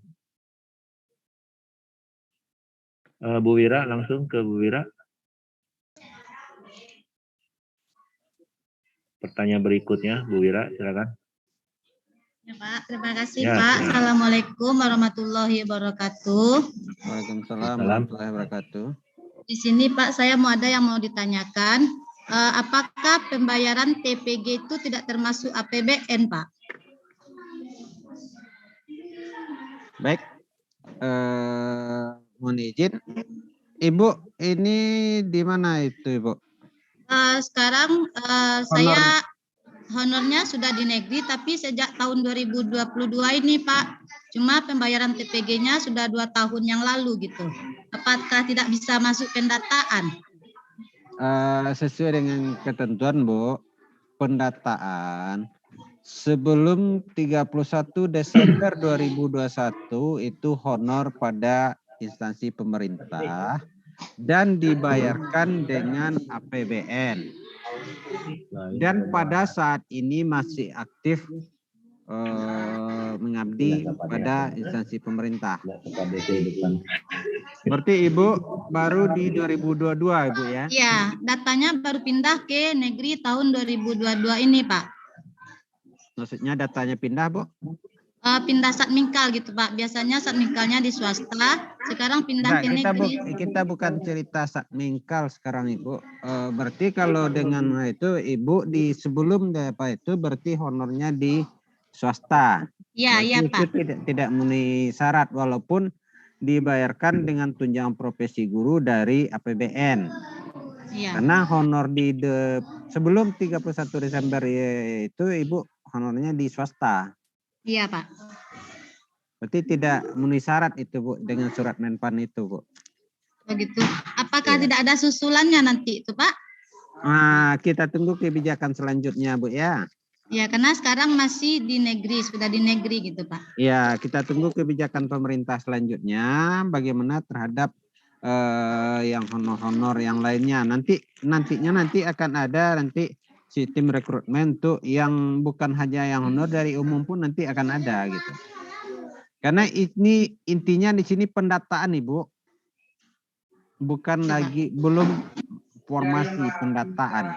Bu Wira, langsung ke Bu Wira. Pertanyaan berikutnya, Bu Wira, silakan. Ya Pak, terima kasih Pak. Assalamualaikum warahmatullahi wabarakatuh. Waalaikumsalam warahmatullahi wabarakatuh. Di sini Pak, saya ada yang mau ditanyakan. Apakah pembayaran TPG itu tidak termasuk APBN Pak? Baik. Mohon izin. Ibu, ini di mana itu Ibu? Sekarang saya honornya sudah di negeri, tapi sejak tahun 2022 ini Pak, cuma pembayaran TPG-nya sudah 2 tahun yang lalu gitu. Apakah tidak bisa masuk pendataan? Sesuai dengan ketentuan Bu, pendataan sebelum 31 Desember 2021 itu honor pada instansi pemerintah dan dibayarkan dengan APBN. Dan pada saat ini masih aktif mengabdi pada instansi pemerintah. Berarti Ibu baru di 2022 Ibu ya? Iya, datanya baru pindah ke negeri tahun 2022 ini Pak. Maksudnya datanya pindah Bu? Pindah satmingkal gitu Pak. Biasanya satmingkalnya di swasta, sekarang pindah ke negeri. Kita bukan cerita satmingkal sekarang Ibu. Berarti kalau dengan itu Ibu di sebelum apa itu berarti honornya di swasta. Iya, iya Pak. Itu tidak memenuhi syarat walaupun dibayarkan dengan tunjangan profesi guru dari APBN. Iya. Karena honor di sebelum 31 Desember itu Ibu honornya di swasta. Iya Pak. Berarti tidak memenuhi syarat itu Bu dengan surat Menpan itu Bu. Begitu. Apakah tidak ada susulannya nanti itu Pak? Nah, kita tunggu kebijakan selanjutnya Bu ya. Ya, karena sekarang masih di negeri, sudah di negeri gitu Pak. Ya, kita tunggu kebijakan pemerintah selanjutnya bagaimana terhadap yang honor-honor yang lainnya. Nantinya akan ada sistem rekrutmen untuk yang bukan hanya yang honor, dari umum pun nanti akan ada gitu. Karena ini intinya di sini pendataan, Ibu. Bukan lagi, belum formasi pendataan.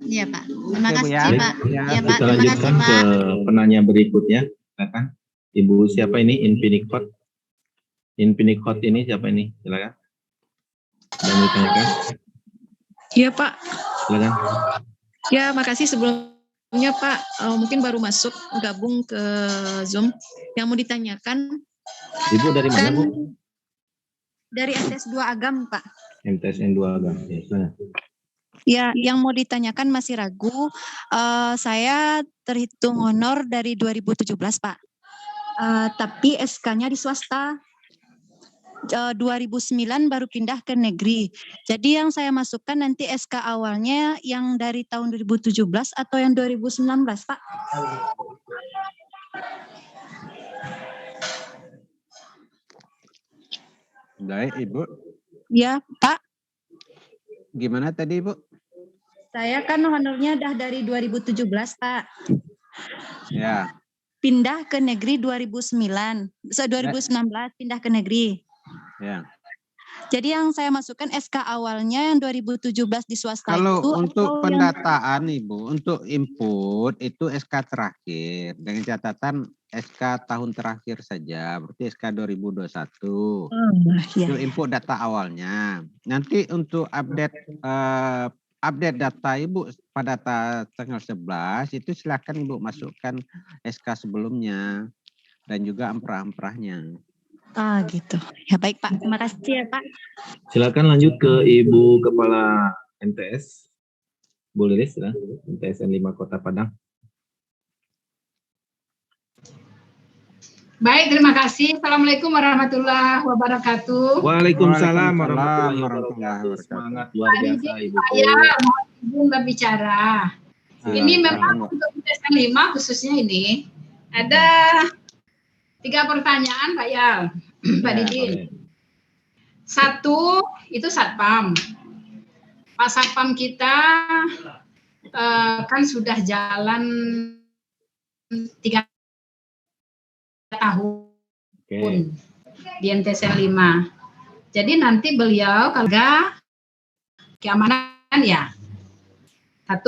Iya, Pak. Terima kasih, ya. Pak. Ya, Ya, Pak. Kita Terima lanjutkan kasih, ke Pak. penanya berikutnya. Silakan. Ibu siapa ini? Infinicot. Infinicot ini siapa ini? Silakan. Dan ditanyakan. Iya, Pak. Silakan. Ya, makasih sebelumnya, Pak. Mungkin baru masuk gabung ke Zoom. Yang mau ditanyakan. Ibu dari mana, Bu? Dari MTS 2 Agam, Pak. MTSN 2 Agam. Ya, silakan. Ya, yang mau ditanyakan masih ragu. Saya terhitung honor dari 2017, Pak. Tapi SK-nya di swasta. 2009 baru pindah ke negeri. Jadi yang saya masukkan nanti SK awalnya yang dari tahun 2017 atau yang 2019, Pak? Baik, Ibu. Ya, Pak. Gimana tadi, Ibu? Saya kan honornya dah dari 2017, Pak. Ya. Pindah ke negeri 2019 pindah ke negeri. Ya. Jadi yang saya masukkan SK awalnya yang 2017 di swasta Kalau itu. untuk pendataan, Ibu, untuk input itu SK terakhir dengan catatan SK tahun terakhir saja, berarti SK 2021. Ya. Itu input data awalnya. Nanti untuk update data Ibu pada tanggal 11 itu silakan Ibu masukkan SK sebelumnya dan juga amprah-amprahnya. Gitu. Ya baik, Pak. Terima kasih ya, Pak. Silakan lanjut ke Ibu Kepala MTS. Bu Lilis, ya. MTSN 5 Kota Padang. Baik, terima kasih. Assalamualaikum warahmatullahi wabarakatuh. Waalaikumsalam warahmatullahi wabarakatuh. Semangat luar biasa, Ibu. Saya mohon izin berbicara. Ini memang untuk MTSN 5 khususnya ini ada 3 pertanyaan, Pak Yal, Pak Didin. 1 itu Satpam. Pak Satpam kita kan sudah jalan 3 tahun di MTSN 5. Jadi nanti beliau kalau keamanan ya 1.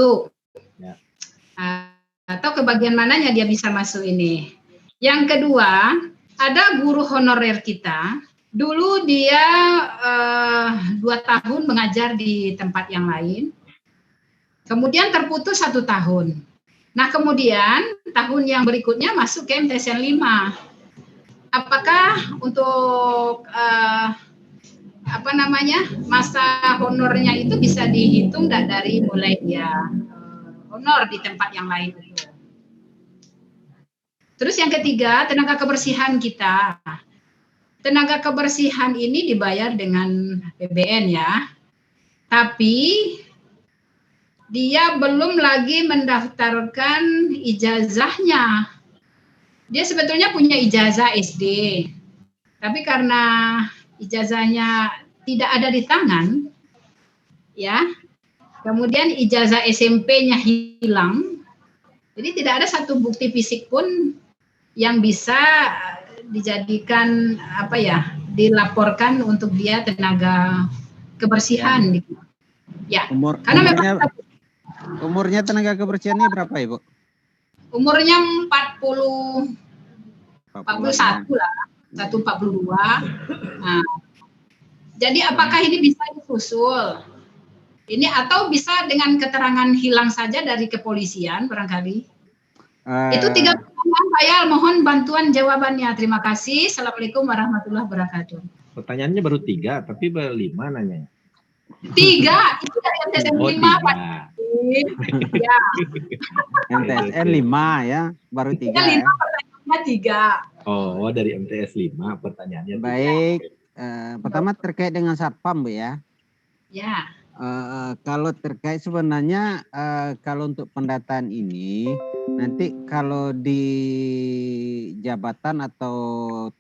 Atau ke bagian mananya dia bisa masuk ini. Yang kedua, ada guru honorer kita. Dulu dia 2 tahun mengajar di tempat yang lain. Kemudian terputus 1 tahun. Nah, kemudian tahun yang berikutnya masuk ke MTSN 5. Apakah untuk masa honornya itu bisa dihitung dari mulai dia honor di tempat yang lain itu? Terus yang ketiga, tenaga kebersihan kita. Tenaga kebersihan ini dibayar dengan PBN ya. Tapi dia belum lagi mendaftarkan ijazahnya. Dia sebetulnya punya ijazah SD. Tapi karena ijazahnya tidak ada di tangan, ya. Kemudian ijazah SMP-nya hilang. Jadi tidak ada satu bukti fisik pun yang bisa dijadikan dilaporkan untuk dia tenaga kebersihan. Ya. Umurnya tenaga kebersihannya berapa, Ibu? Umurnya 41 lah, 142. Nah, jadi apakah ini bisa disusul? Ini atau bisa dengan keterangan hilang saja dari kepolisian barangkali? Itu 3 pertanyaan, Pak Yal. Mohon bantuan jawabannya. Terima kasih. Assalamualaikum warahmatullahi wabarakatuh. Pertanyaannya baru 3, tapi baru 5 nanyanya. 3, itu dari MTSN 5, Pak. Ya. MTSN 5 ya, baru 3 ya. Pertanyaannya 3. Oh, dari MTS 5 pertanyaannya. Baik. Pertama terkait dengan Satpam, Bu ya. Ya. Kalau terkait sebenarnya kalau untuk pendataan ini nanti kalau di jabatan atau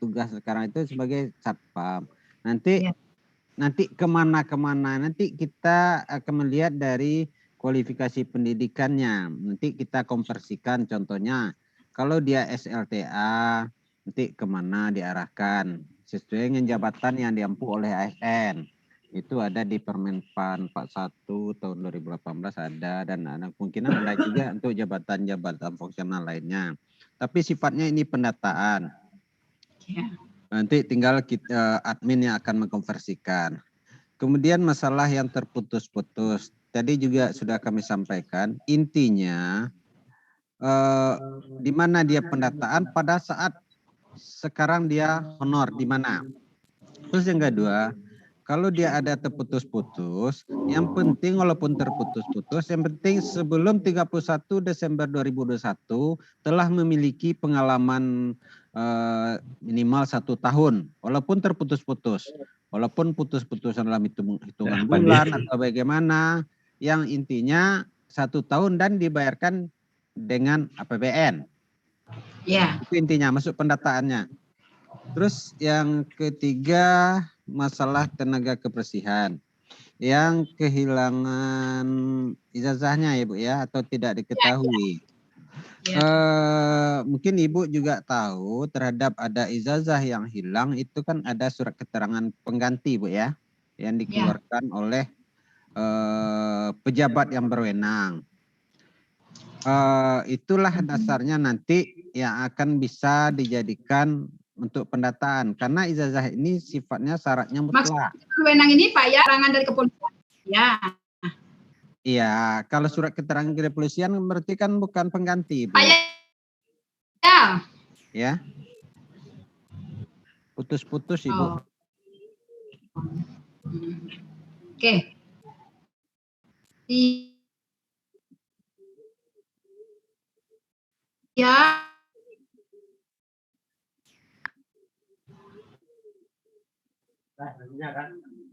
tugas sekarang itu sebagai Satpam. Nanti kemana-kemana, nanti kita akan melihat dari kualifikasi pendidikannya. Nanti kita konversikan, contohnya kalau dia SLTA, nanti kemana diarahkan sesuai dengan jabatan yang diampu oleh ASN. Itu ada di Permenpan 41 tahun 2018 ada, dan ada kemungkinan ada juga untuk jabatan-jabatan fungsional lainnya. Tapi sifatnya ini pendataan. Nanti tinggal kita, admin yang akan mengkonversikan. Kemudian masalah yang terputus-putus. Tadi juga sudah kami sampaikan, intinya di mana dia pendataan pada saat sekarang dia honor, di mana. Terus yang kedua, kalau dia ada terputus-putus, yang penting walaupun terputus-putus, yang penting sebelum 31 Desember 2021 telah memiliki pengalaman minimal 1 tahun, walaupun terputus-putus, walaupun putus-putusan dalam hitungan bulan atau bagaimana, yang intinya 1 tahun dan dibayarkan dengan APBN. Itu intinya, masuk pendataannya. Terus yang ketiga, masalah tenaga kebersihan yang kehilangan ijazahnya ya Bu ya, atau tidak diketahui. Mungkin Ibu juga tahu terhadap ada ijazah yang hilang itu kan ada surat keterangan pengganti Bu ya, yang dikeluarkan oleh pejabat yang berwenang. Itulah dasarnya nanti yang akan bisa dijadikan untuk pendataan, karena ijazah ini sifatnya syaratnya mutlak. Maksudnya wewenang ini Pak ya, keterangan dari kepolisian. Ya. Iya, kalau surat keterangan kepolisian berarti kan bukan pengganti. Bu. Pak ya. Ya. Putus-putus Ibu. Oke. Ya.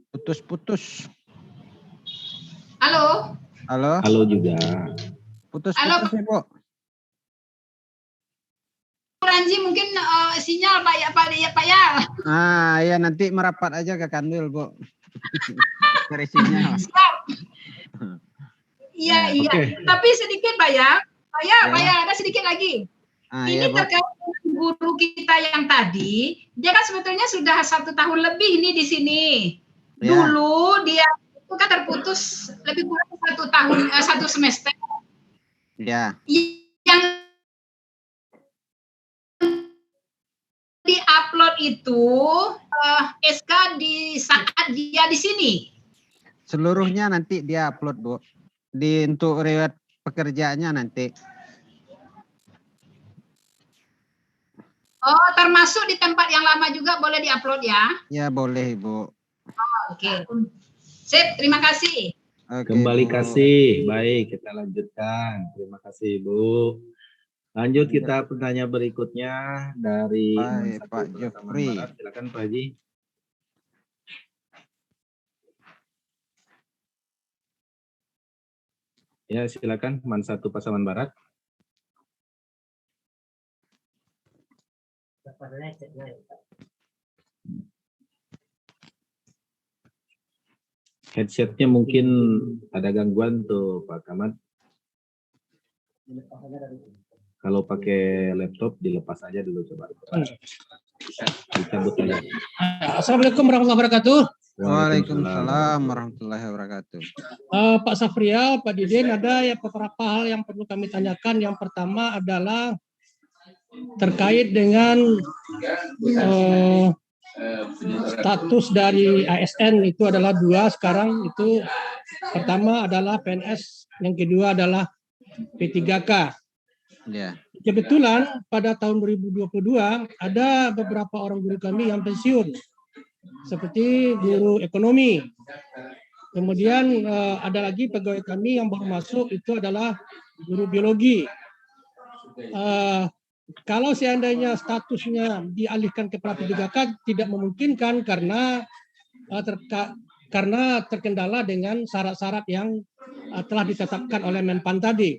Putus-putus. Halo. Halo. Halo juga. Putus-putus Ibu. Ranji mungkin sinyal Pak ya, Pak ya. Ah ya, nanti merapat aja ke Kandil Bu. Cari sinyal. Siap. Iya, iya. Tapi sedikit Pak ya. Pak ya, ada sedikit lagi. Ini terkait dengan guru kita yang tadi, dia kan sebetulnya sudah 1 tahun lebih ini di sini. Dulu dia itu kan terputus lebih kurang 1 tahun, 1 semester. Ya. Yang di-upload itu SK di saat dia di sini. Seluruhnya nanti dia upload Bu. Untuk riwayat pekerjaannya nanti. Oh, termasuk di tempat yang lama juga boleh diupload ya? Ya boleh Bu. Oh, oke. Sip, terima kasih. Kembali kasih. Baik, kita lanjutkan. Terima kasih Bu. Lanjut kita pertanyaan berikutnya dari Pak Jeffrey. Silakan Pak Haji. Ya, silakan Man 1 Pasaman Barat. Headsetnya mungkin ada gangguan tuh Pak Kamat. Kalau pakai laptop dilepas aja dulu coba. Dicabut aja. Assalamualaikum warahmatullahi wabarakatuh. Waalaikumsalam warahmatullahi wabarakatuh. Pak Safrial, Pak Didin, ada ya beberapa hal yang perlu kami tanyakan. Yang pertama adalah terkait dengan status dari ASN itu adalah 2 sekarang. Itu pertama adalah PNS, yang kedua adalah P3K. Ya. Kebetulan pada tahun 2022 ada beberapa orang guru kami yang pensiun, seperti guru ekonomi. Kemudian ada lagi pegawai kami yang baru masuk, itu adalah guru biologi. Kalau seandainya statusnya dialihkan kepada P3K tidak memungkinkan karena terkendala dengan syarat-syarat yang telah ditetapkan oleh Menpan tadi.